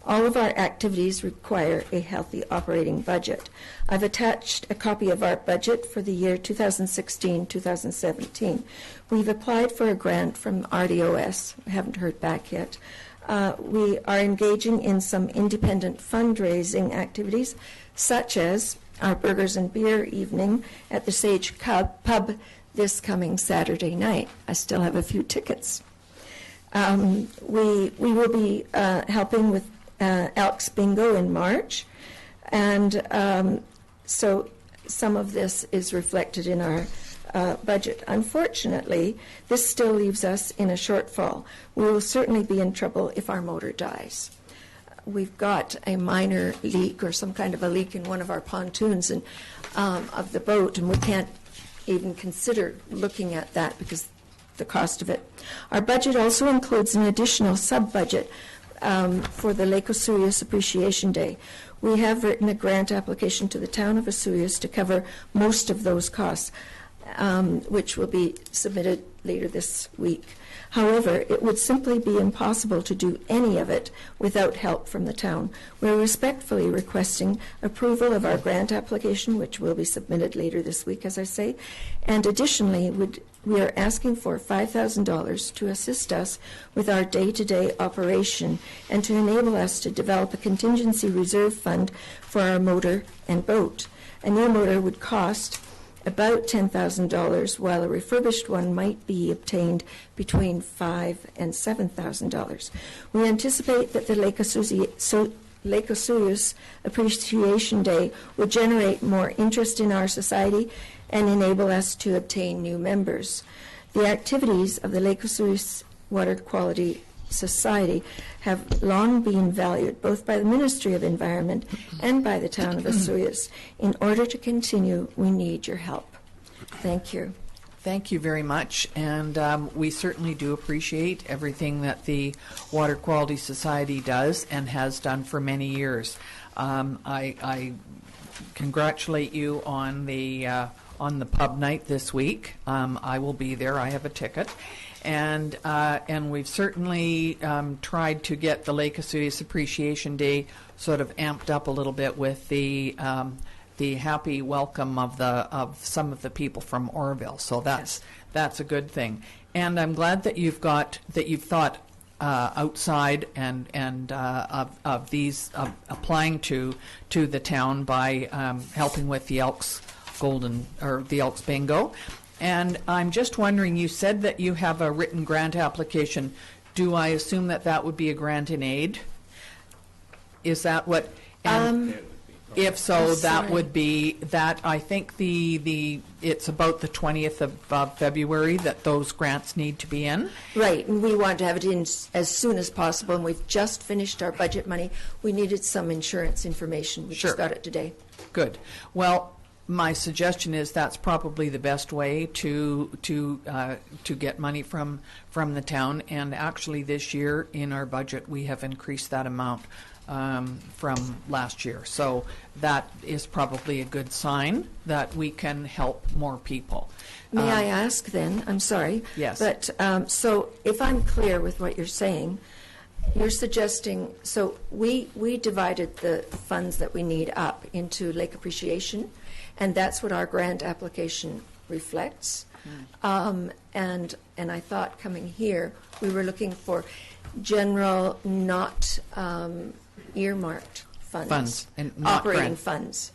All of our activities require a healthy operating budget. I've attached a copy of our budget for the year 2016-2017. We've applied for a grant from RDOS. I haven't heard back yet. We are engaging in some independent fundraising activities, such as our Burgers and Beer evening at the Sage Pub this coming Saturday night. I still have a few tickets. We will be helping with Elks Bingo in March, and so some of this is reflected in our budget. Unfortunately, this still leaves us in a shortfall. We will certainly be in trouble if our motor dies. We've got a minor leak or some kind of a leak in one of our pontoons and of the boat, and we can't even consider looking at that because the cost of it. Our budget also includes an additional sub-budget for the Lake Osoyoos Appreciation Day. We have written a grant application to the town of Osoyoos to cover most of those costs. which will be submitted later this week. However, it would simply be impossible to do any of it without help from the town. We're respectfully requesting approval of our grant application, which will be submitted later this week, as I say, and additionally, we are asking for $5,000 to assist us with our day-to-day operation and to enable us to develop a contingency reserve fund for our motor and boat. A new motor would cost about $10,000, while a refurbished one might be obtained between $5,000 and $7,000. We anticipate that the Lake Osoyoos Appreciation Day would generate more interest in our society and enable us to obtain new members. The activities of the Lake Osoyoos Water Quality Society have long been valued both by the Ministry of Environment and by the town of Osoyoos. In order to continue, we need your help. Thank you. Thank you very much, and we certainly do appreciate everything that the Water Quality Society does and has done for many years. I congratulate you on the pub night this week. I will be there. I have a ticket. And we've certainly tried to get the Lake Osoyoos Appreciation Day sort of amped up a little bit with the happy welcome of some of the people from Oroville. So that's a good thing. And I'm glad that you've thought outside and of these applying to the town by helping with the Elks the Elks Bingo. And I'm just wondering, you said that you have a written grant application. Do I assume that would be a grant in aid? Is that what? If so, that would be that. I think it's about the 20th of February that those grants need to be in. Right, and we want to have it in as soon as possible, and we've just finished our budget money. We needed some insurance information. We just got it today. Good. Well, my suggestion is that's probably the best way to get money from the town. And actually, this year in our budget, we have increased that amount from last year. So that is probably a good sign that we can help more people. May I ask then? I'm sorry. Yes. But so if I'm clear with what you're saying, you're suggesting, so we divided the funds that we need up into Lake Appreciation, and that's what our grant application reflects. And I thought coming here, we were looking for general, not earmarked funds and not operating grant funds.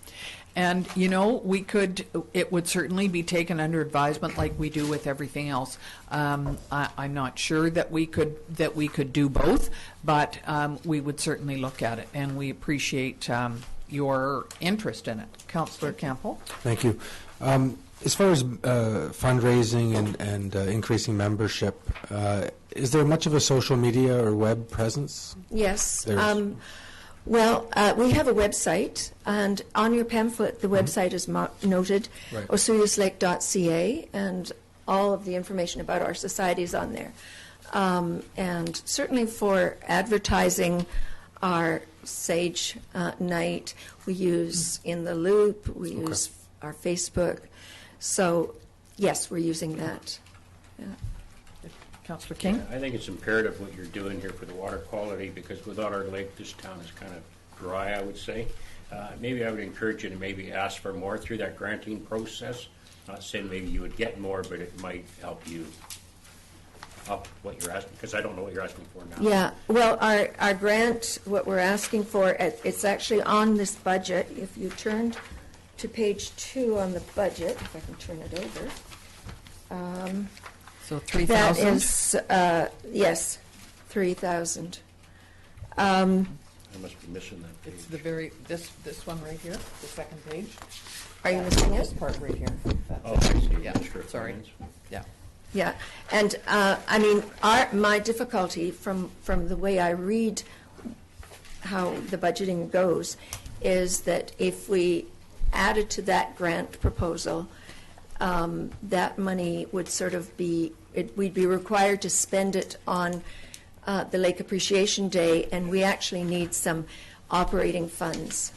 And it would certainly be taken under advisement like we do with everything else. I'm not sure that we could do both, but we would certainly look at it, and we appreciate your interest in it. Councillor Campbell? Thank you. As far as fundraising and increasing membership, is there much of a social media or web presence? Yes. Well, we have a website, and on your pamphlet, the website is noted, right. osoyooslake.ca, and all of the information about our society is on there. And certainly for advertising our Sage night, we use In the Loop, we use our Facebook. So, yes, we're using that. Yeah. Councillor King? I think it's imperative what you're doing here for the water quality, because without our lake, this town is kind of dry, I would say. Maybe I would encourage you to maybe ask for more through that granting process. Not saying maybe you would get more, but it might help you up what you're asking, because I don't know what you're asking for now. Yeah, well, our grant, what we're asking for, it's actually on this budget. If you turn to page 2 on the budget, if I can turn it over. So 3,000? That is, yes, 3,000. I must be missing that page. It's this one right here, the second page. Are you missing This it? part right here. Oh, I see. Yeah, Minister of sorry. Finance. Yeah. Yeah, and I mean, my difficulty from the way I read how the budgeting goes is that if we added to that grant proposal, that money would sort of we'd be required to spend it on the Lake Appreciation Day, and we actually need some operating funds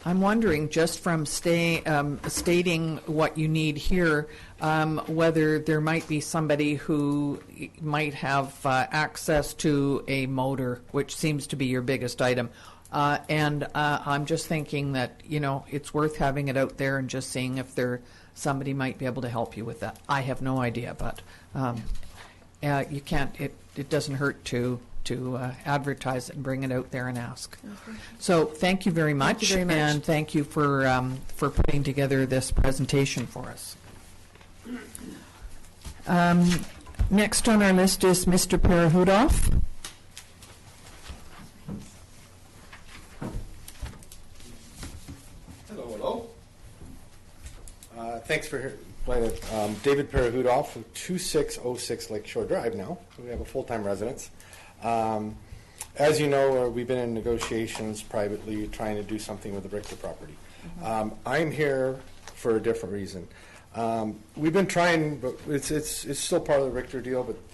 I'm wondering, just from stating what you need here, whether there might be somebody who might have access to a motor, which seems to be your biggest item. And I'm just thinking that, it's worth having it out there and just seeing if somebody might be able to help you with that. I have no idea, but you can't, it doesn't hurt to advertise it and bring it out there and ask. Okay. So thank you very much. Thank you very much. And thank you for putting together this presentation for us. Next on our list is Mr. Parahudoff. Hello. Thanks for joining. David Parahudoff of 2606 Lakeshore Drive now. We have a full-time residence. As you know, we've been in negotiations privately trying to do something with the Richter property. I'm here for a different reason. We've been trying, but it's still part of the Richter deal, but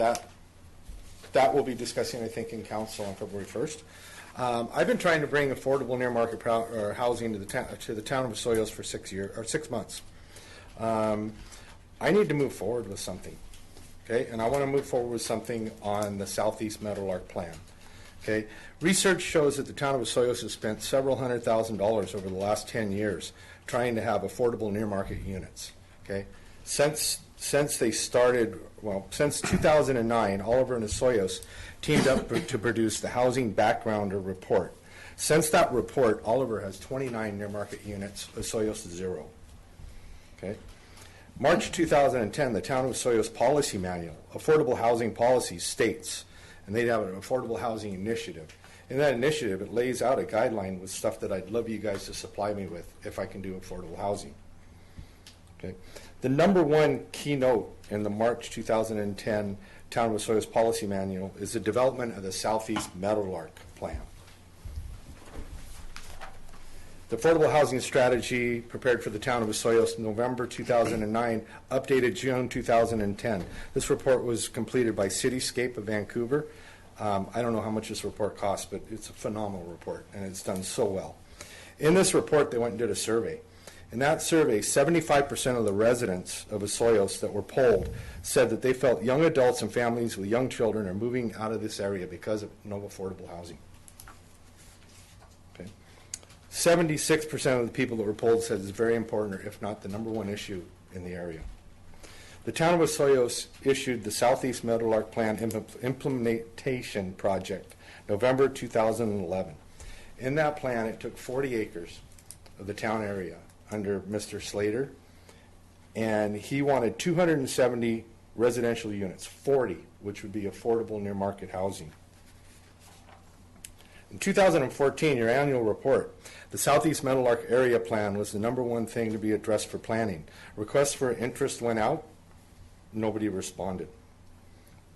that we'll be discussing, I think, in council on February 1st. I've been trying to bring affordable near-market housing to the town of Osoyoos for 6 months. I need to move forward with something. Okay, and I want to move forward with something on the Southeast Meadowlark plan. Okay, research shows that the town of Osoyoos has spent several $100,000 over the last 10 years trying to have affordable near-market units. Okay, since they started, since 2009, Oliver and Osoyoos teamed up to produce the Housing Backgrounder report. Since that report, Oliver has 29 near-market units, Osoyoos 0. Okay. March 2010, the Town of Osoyoos Policy Manual, Affordable Housing Policy, states, and they have an affordable housing initiative. In that initiative, it lays out a guideline with stuff that I'd love you guys to supply me with if I can do affordable housing. Okay. The number one keynote in the March 2010 Town of Osoyoos Policy Manual is the development of the Southeast Meadowlark Plan. The Affordable Housing Strategy prepared for the town of Osoyoos November 2009, updated June 2010. This report was completed by Cityscape of Vancouver. I don't know how much this report costs, but it's a phenomenal report, and it's done so well. In this report, they went and did a survey. In that survey, 75% of the residents of Osoyoos that were polled said that they felt young adults and families with young children are moving out of this area because of no affordable housing. 76% of the people that were polled said it's very important, or if not the number one issue in the area. The town of Osoyoos issued the Southeast Meadowlark Plan Implementation Project, November 2011. In that plan, it took 40 acres of the town area under Mr. Slater, and he wanted 270 residential units, 40, which would be affordable near-market housing. In 2014, your annual report, the Southeast Meadowlark Area Plan was the number one thing to be addressed for planning. Requests for interest went out. Nobody responded.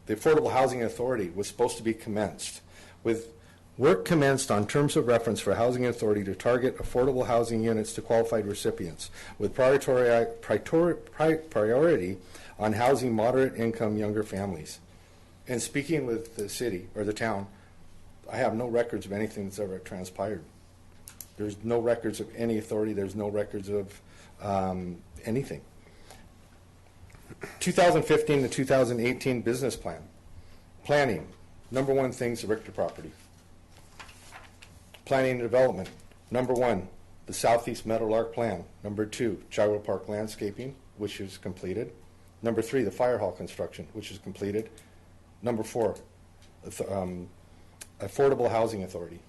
The Affordable Housing Authority was supposed to be commenced, with work commenced on terms of reference for Housing Authority to target affordable housing units to qualified recipients, with priority on housing moderate income younger families. And speaking with the city, or the town, I have no records of anything that's ever transpired. There's no records of any authority. There's no records of anything. 2015 to 2018 business plan. Planning. Number one thing's the Richter property. Planning and development. Number one, the Southeast Meadowlark Plan. Number two, Gyro Park landscaping, which is completed. Number three, the fire hall construction, which is completed. Number four, Affordable Housing Authority,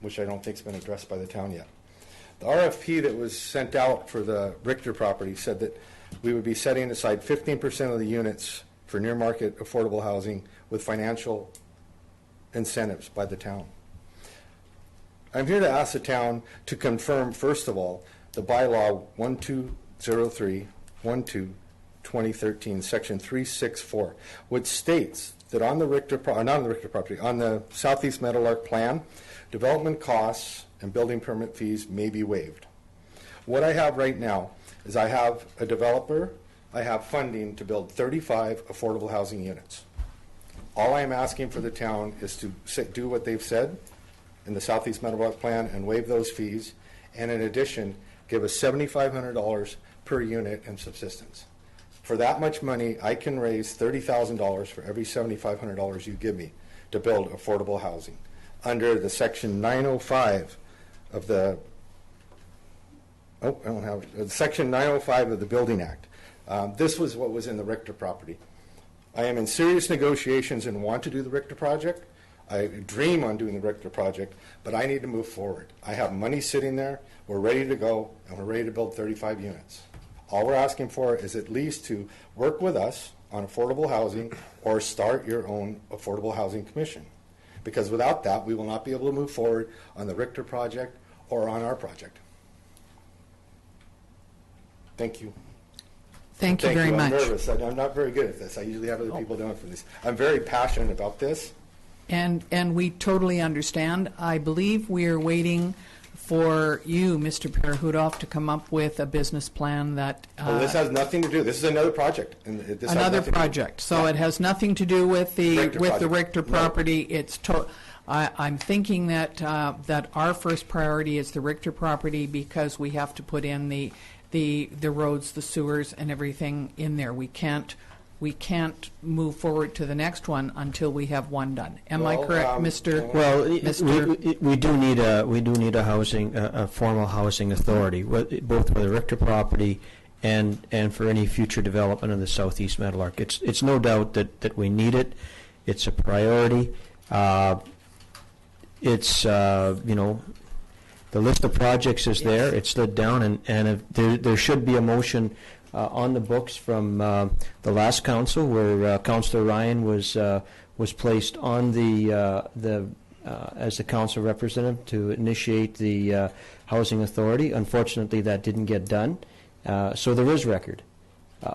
which I don't think has been addressed by the town yet. The RFP that was sent out for the Richter property said that we would be setting aside 15% of the units for near-market affordable housing with financial incentives by the town. I'm here to ask the town to confirm, first of all, the bylaw 1203-12-2013, section 364, which states that on the Richter, not on the Richter property, on the Southeast Meadowlark Plan, development costs and building permit fees may be waived. What I have right now is I have a developer, I have funding to build 35 affordable housing units. All I'm asking for the town is to do what they've said in the Southeast Meadowlark Plan and waive those fees and in addition, give us $7,500 per unit in subsistence. For that much money, I can raise $30,000 for every $7,500 you give me to build affordable housing under the Section 905 of the Section 905 of the Building Act. This was what was in the Richter property. I am in serious negotiations and want to do the Richter project. I dream on doing the Richter project, but I need to move forward. I have money sitting there. We're ready to go, and we're ready to build 35 units. All we're asking for is at least to work with us on affordable housing or start your own affordable housing commission. Because without that, we will not be able to move forward on the Richter project or on our project. Thank you. Thank you very much. I'm nervous. I'm not very good at this. I usually have other people doing it for this. I'm very passionate about this. And we totally understand. I believe we are waiting for you, Mr. McKortoff, to come up with a business plan that... well, this has nothing to do. This is another project. And this another project. So yeah. It has nothing to do with the Richter property. No. It's I'm thinking that that our first priority is the Richter property because we have to put in the roads, the sewers, and everything in there. We can't move forward to the next one until we have one done. Am I correct, Mr.? Well, we do need a housing, a formal housing authority, both for the Richter property and for any future development in the southeast Meadowlark. It's no doubt that we need it. It's a priority. It's the list of projects is there. It's slid down, and if there should be a motion on the books from the last council, where Councillor Ryan was placed on as the council representative to initiate the housing authority. Unfortunately, that didn't get done. So there is record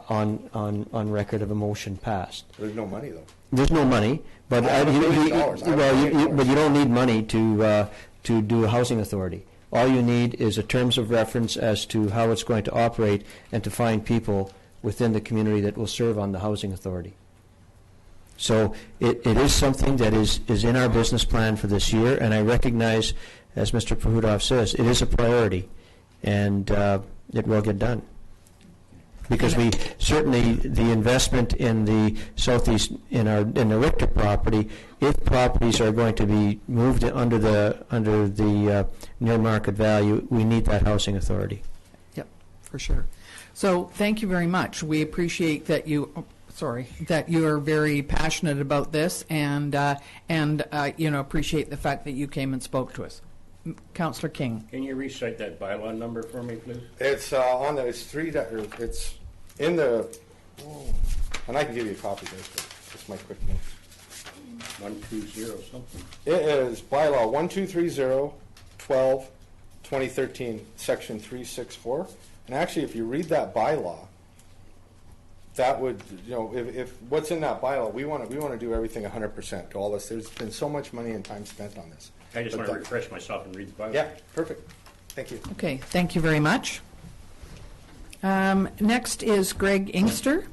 on record of a motion passed. There's no money though. There's no money, but you don't need money to do a housing authority. All you need is a terms of reference as to how it's going to operate and to find people within the community that will serve on the housing authority. So it is something that is in our business plan for this year, and I recognize, as Mr. McKortoff says, it is a priority, and it will get done. Because we certainly, the investment in the southeast, in the Richter property, if properties are going to be moved under the near market value, we need that housing authority. Yep, for sure. So thank you very much. We appreciate that you are very passionate about this, and appreciate the fact that you came and spoke to us. Councillor King. Can you recite that bylaw number for me, please? It's on there. It's it's in the, and I can give you a copy of this, but just my quick notes. 120 something. It is bylaw 12/2013, section 364. And actually, if you read that bylaw, that would, if what's in that bylaw, we want to do everything 100% to all this. There's been so much money and time spent on this. I just want to refresh myself and read the bylaw. Yeah, perfect. Thank you. Okay, thank you very much. Next is Greg Inkster.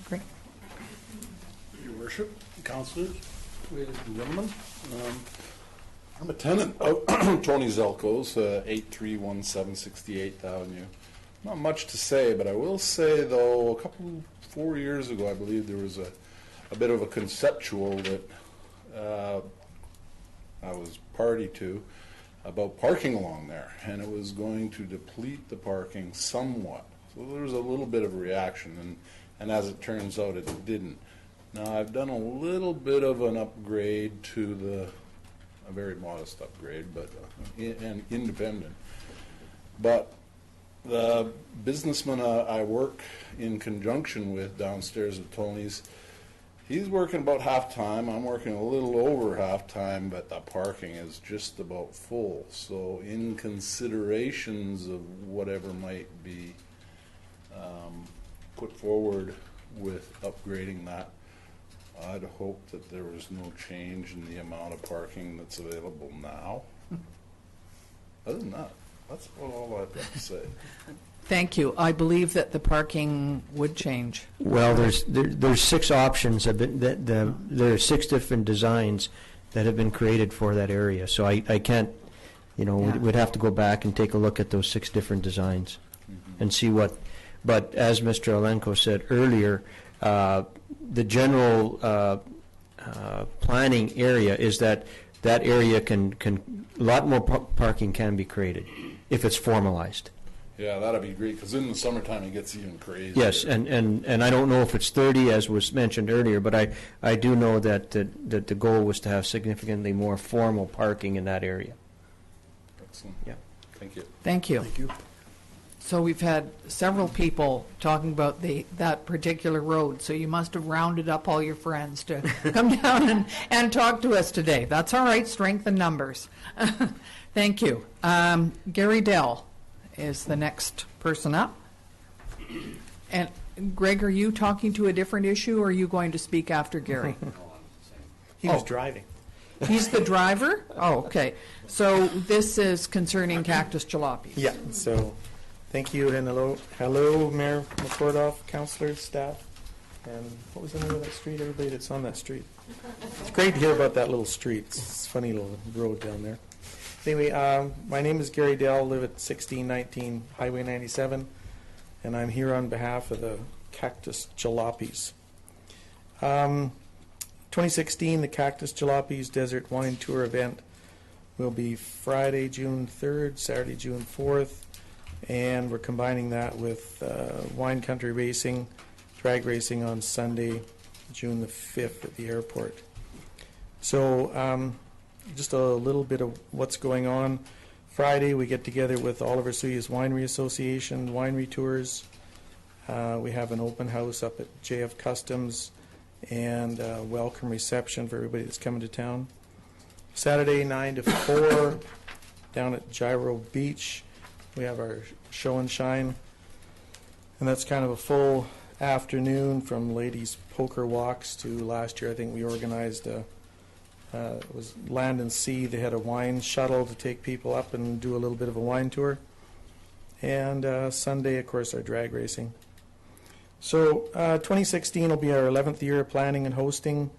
Greg. Your Worship, councillors, ladies and gentlemen. I'm a tenant of Tony Zelko's, 8317 68th Avenue. Not much to say, but I will say, though, 4 years ago, I believe there was a bit of a conceptual that I was party to about parking along there, and it was going to deplete the parking somewhat. So there was a little bit of a reaction, and as it turns out, it didn't. Now, I've done a little bit of an upgrade to a very modest upgrade, but and independent. But the businessman I work in conjunction with downstairs at Tony's, he's working about half-time. I'm working a little over half-time, but the parking is just about full. So in considerations of whatever might be put forward with upgrading that, I'd hope that there was no change in the amount of parking that's available now. Other than that, that's about all I've got to say. Thank you. I believe that the parking would change. Well, there's 6 options. There are 6 different designs that have been created for that area. So I can't Yeah. we'd have to go back and take a look at those 6 different designs and see what, but as Mr. Alenko said earlier, the general planning area is that area can a lot more parking can be created if it's formalized. Yeah, that'd be great, because in the summertime it gets even crazier. Yes, and I don't know if it's 30, as was mentioned earlier, but I do know that the goal was to have significantly more formal parking in that area. Excellent. Yeah. Thank you. Thank you. Thank you. So we've had several people talking about that particular road, so you must have rounded up all your friends to come down and talk to us today. That's all right, strength in numbers. Thank you. Gary Dell is the next person up. And Greg, are you talking to a different issue, or are you going to speak after Gary? He was driving. He's the driver? Oh, okay. So this is concerning Cactus Jalopy. Yeah, so thank you, and hello, Mayor McKortoff, councilors, staff, and what was the name of that street, everybody that's on that street? It's great to hear about that little street. It's a funny little road down there. Anyway, my name is Gary Dell, live at 1619 Highway 97, and I'm here on behalf of the Cactus Jalopys. 2016, the Cactus Jalopys Desert Wine Tour event will be Friday, June 3rd, Saturday, June 4th, and we're combining that with wine country racing, drag racing on Sunday, June the 5th at the airport. So just a little bit of what's going on. Friday, we get together with Oliver Sirius Winery Association, winery tours. We have an open house up at JF Customs and a welcome reception for everybody that's coming to town. Saturday, 9 to 4, down at Gyro Beach, we have our show and shine. And that's kind of a full afternoon, from ladies' poker walks to last year I think we organized it was Land and Sea. They had a wine shuttle to take people up and do a little bit of a wine tour. And Sunday, of course, our drag racing. So 2016 will be our 11th year of planning and hosting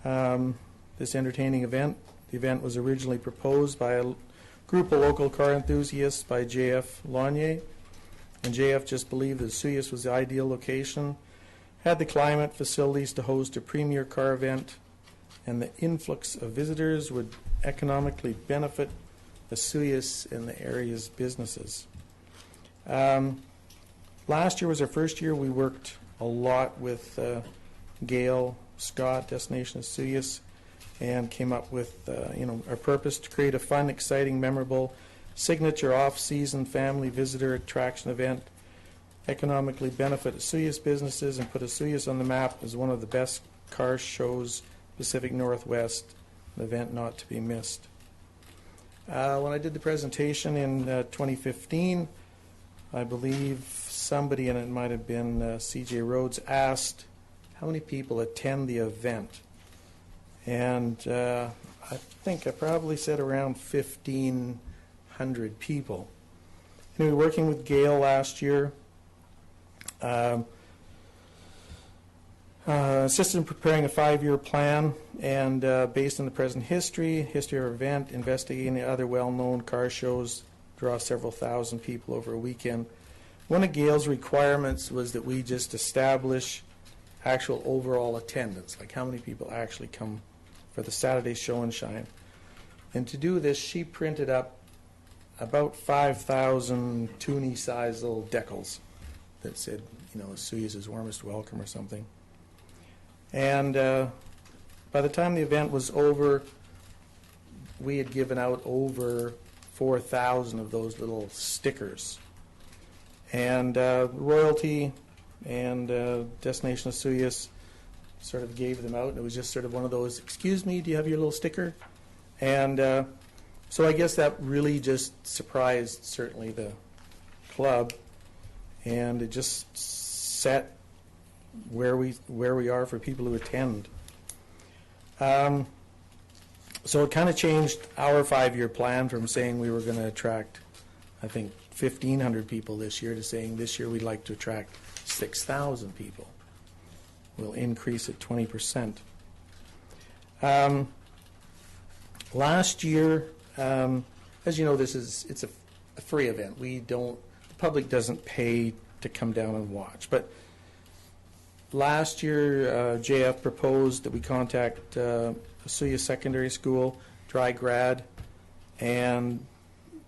this entertaining event. The event was originally proposed by a group of local car enthusiasts by J.F. Lanier. And J.F. just believed that Sirius was the ideal location, had the climate, facilities to host a premier car event, and the influx of visitors would economically benefit the Sirius and the area's businesses. Last year was our first year. We worked a lot with Gail Scott, Destination of Sirius, and came up with our purpose to create a fun, exciting, memorable, signature off-season family visitor attraction event, economically benefit Sirius businesses, and put Sirius on the map as one of the best car shows Pacific Northwest, an event not to be missed. When I did the presentation in 2015, I believe somebody, and it might have been C.J. Rhodes, asked how many people attend the event. And I think I probably said around 1,500 people. Anyway, working with Gail last year, assisted in preparing a 5-year plan, and based on the present history of our event, investigating the other well-known car shows, draw several thousand people over a weekend. One of Gail's requirements was that we just establish actual overall attendance, like how many people actually come for the Saturday show and shine. And to do this, she printed up about 5,000 toonie-sized little decals that said, Sirius's warmest welcome or something. And by the time the event was over, we had given out over 4,000 of those little stickers. And Royalty and Destination of Sirius sort of gave them out, and it was just sort of one of those, excuse me, do you have your little sticker? And so I guess that really just surprised certainly the club, and it just set where we are for people who attend. So it kind of changed our 5-year plan from saying we were going to attract, I think, 1,500 people this year to saying this year we'd like to attract 6,000 people. We'll increase it 20%. Last year, as you know, it's a free event. The public doesn't pay to come down and watch. But last year, JF proposed that we contact Asuya Secondary School, dry grad, and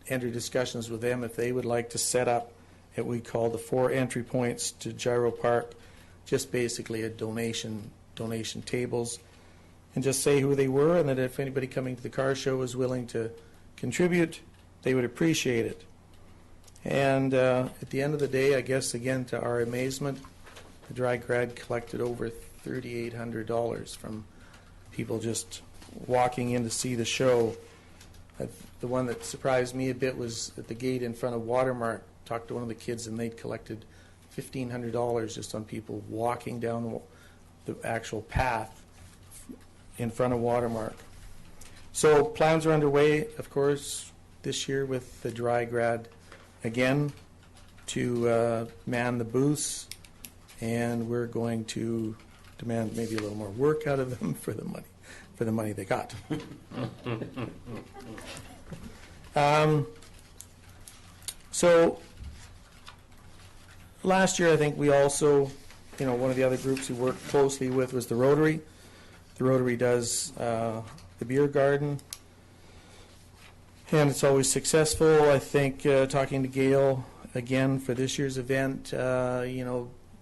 enter discussions with them if they would like to set up what we call the 4 entry points to Gyro Park, just basically a donation tables, and just say who they were, and that if anybody coming to the car show was willing to contribute, they would appreciate it. And at the end of the day, I guess, again, to our amazement, the dry grad collected over $3,800 from people just walking in to see the show. The one that surprised me a bit was at the gate in front of Watermark. Talked to one of the kids, and they'd collected $1,500 just on people walking down the actual path in front of Watermark. So plans are underway, of course, this year with the dry grad again to man the booths, and we're going to demand maybe a little more work out of them for the money they got. So last year, I think we also, one of the other groups we worked closely with was the Rotary. The Rotary does the beer garden, and it's always successful. I think talking to Gail again for this year's event,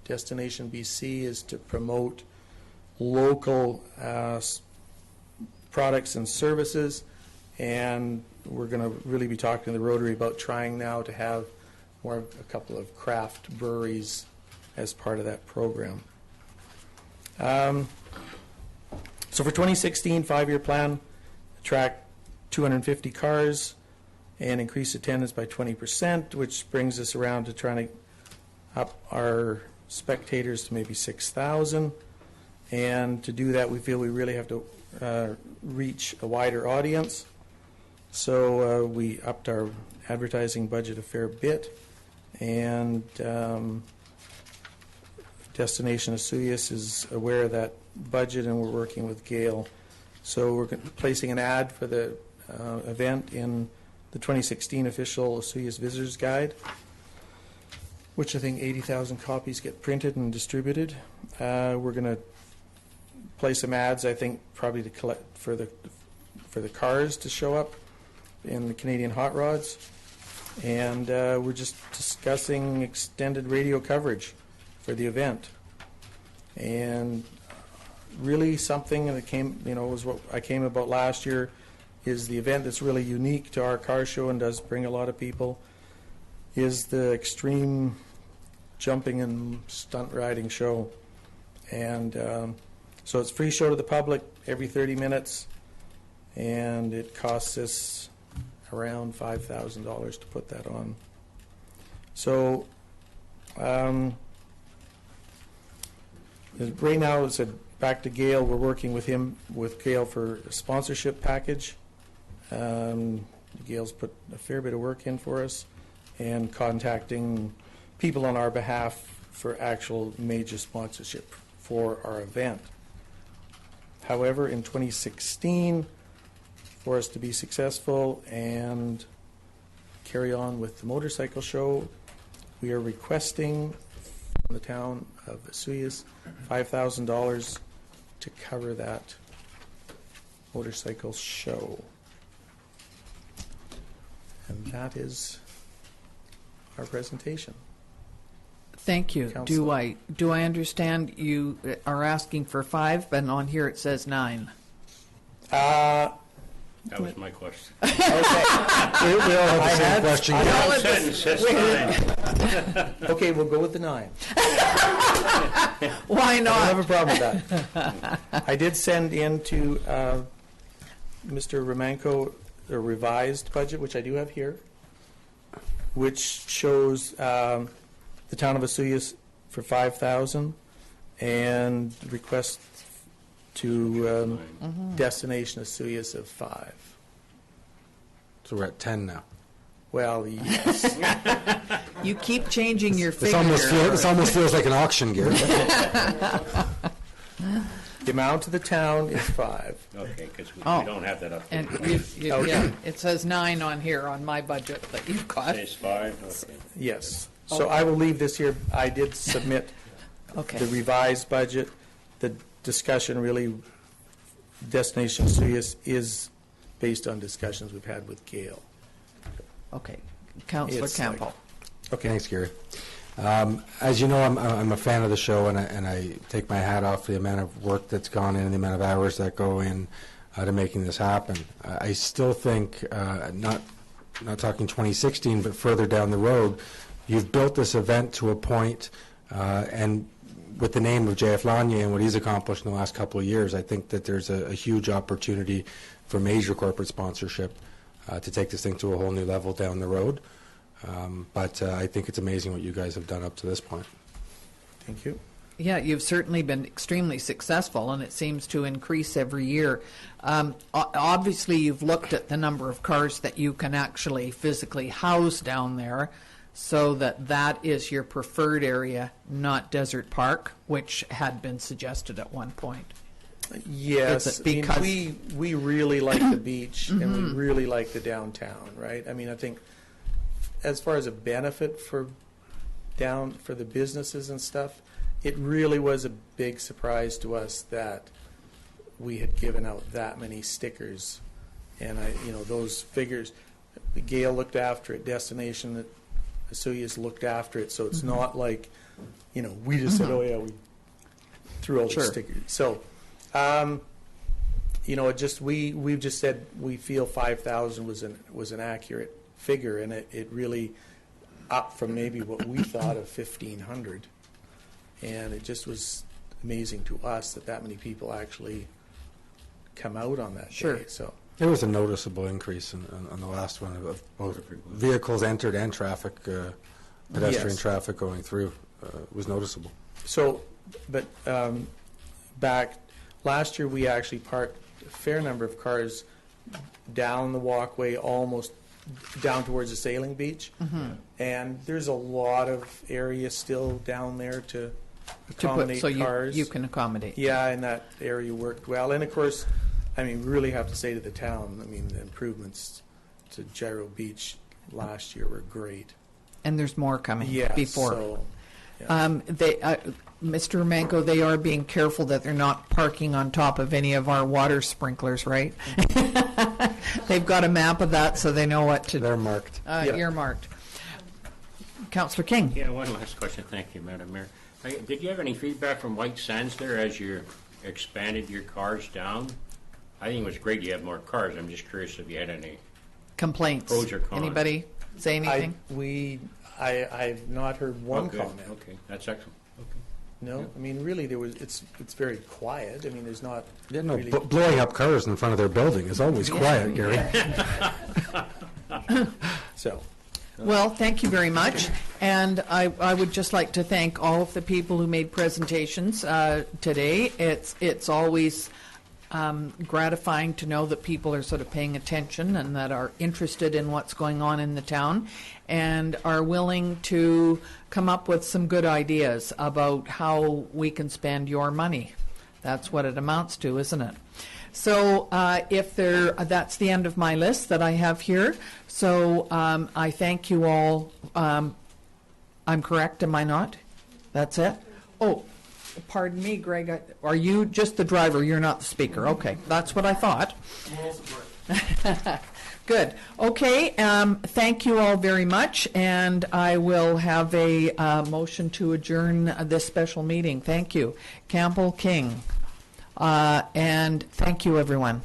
Destination BC is to promote local products and services, and we're going to really be talking to the Rotary about trying now to have a couple of craft breweries as part of that program. So for 2016, 5-year plan, attract 250 cars and increase attendance by 20%, which brings us around to trying to up our spectators to maybe 6,000. And to do that, we feel we really have to reach a wider audience. So we upped our advertising budget a fair bit, and Destination Asuya is aware of that budget, and we're working with Gail. So we're placing an ad for the event in the 2016 official Asuya Visitors Guide, which I think 80,000 copies get printed and distributed. We're going to play some ads, I think, probably to collect for the cars to show up in the Canadian Hot Rods, and we're just discussing extended radio coverage for the event. And really something that was what I came about last year is the event that's really unique to our car show and does bring a lot of people is the extreme jumping and stunt riding show. And so it's free show to the public every 30 minutes, and it costs us around $5,000 to put that on. So right now, it's back to Gail. We're working with Gail for a sponsorship package. Gail's put a fair bit of work in for us and contacting people on our behalf for actual major sponsorship for our event. However, in 2016, for us to be successful and carry on with the motorcycle show, we are requesting from the town of Asuya $5,000 to cover that motorcycle show. And that is our presentation. Thank you. Council. Do I understand you are asking for 5, but on here it says 9? That was my question. Okay. Have the same question. Sentence says 9. Okay, we'll go with the 9. Why I don't not? have a problem with that. I did send in to Mr. Romanko a revised budget, which I do have here, which shows the town of Asuya for $5,000 and request to Destination Asuya of $5,000. So we're at 10 now. Well, yes. You keep changing your This figure. almost feels like an auction, Gary. The amount to the town is 5. Okay, because we Oh. don't have that up. And It yeah, it says 9 on here on my budget that you've got. says 5, okay. Yes. So I will leave this here. I did submit Okay. the revised budget. The discussion really, Destination Sirius is based on discussions we've had with Gail. Okay. Councillor It's Campbell. Okay, thanks, Gary. As you know, I'm a fan of the show, and I take my hat off for the amount of work that's gone in and the amount of hours that go in to making this happen. I still think, not talking 2016, but further down the road, you've built this event to a point, and with the name of JF Lanier and what he's accomplished in the last couple of years, I think that there's a huge opportunity for major corporate sponsorship to take this thing to a whole new level down the road. But I think it's amazing what you guys have done up to this point. Thank you. Yeah, you've certainly been extremely successful, and it seems to increase every year. Obviously, you've looked at the number of cars that you can actually physically house down there, so that is your preferred area, not Desert Park, which had been suggested at one point. Yes, Is it because- I mean, we really like the beach and we really like the downtown, right? I mean, I think as far as a benefit for the businesses and stuff, it really was a big surprise to us that we had given out that many stickers. And those figures, Gail looked after it, Destination Sirius looked after it, so it's not like, we just said, oh yeah, we threw all the stickers. So, we've just said we feel 5,000 was an accurate figure, and it really up from maybe what we thought of 1,500, and it just was amazing to us that many people actually come out on that day. So There was a noticeable increase on the last one of both vehicles entered and traffic, pedestrian traffic going through was noticeable. So, but back last year, we actually parked a fair number of cars down the walkway, almost down towards the sailing beach, and there's a lot of area still down there to accommodate cars. You can accommodate. Yeah, and that area worked well. And of course, I mean, we really have to say to the town, I mean, the improvements to Gyro Beach last year were great. And there's more coming before. So, yeah. Mr. Manco, they are being careful that they're not parking on top of any of our water sprinklers, right? They've got a map of that, so they know what to. They're marked. Earmarked. Councillor King. Yeah, one last question. Thank you, Madam Mayor. Did you have any feedback from White Sands there as you expanded your cars down? I think it was great you had more cars. I'm just curious if you had any Complaints. pros or cons. Anybody say anything? I've not heard one comment. Okay, that's excellent. Okay. No, I mean, really, it's very quiet. I mean, there's not. Yeah, no, really blowing up cars in front of their building is always quiet, Gary. So. Well, thank you very much. And I would just like to thank all of the people who made presentations today. It's always gratifying to know that people are sort of paying attention and that are interested in what's going on in the town and are willing to come up with some good ideas about how we can spend your money. That's what it amounts to, isn't it? So that's the end of my list that I have here. So I thank you all. I'm correct, am I not? That's it? Oh, pardon me, Greg. Are you just the driver? You're not the speaker. Okay, that's what I thought. Good. Okay, thank you all very much, and I will have a motion to adjourn this special meeting. Thank you. Campbell, King. And thank you, everyone.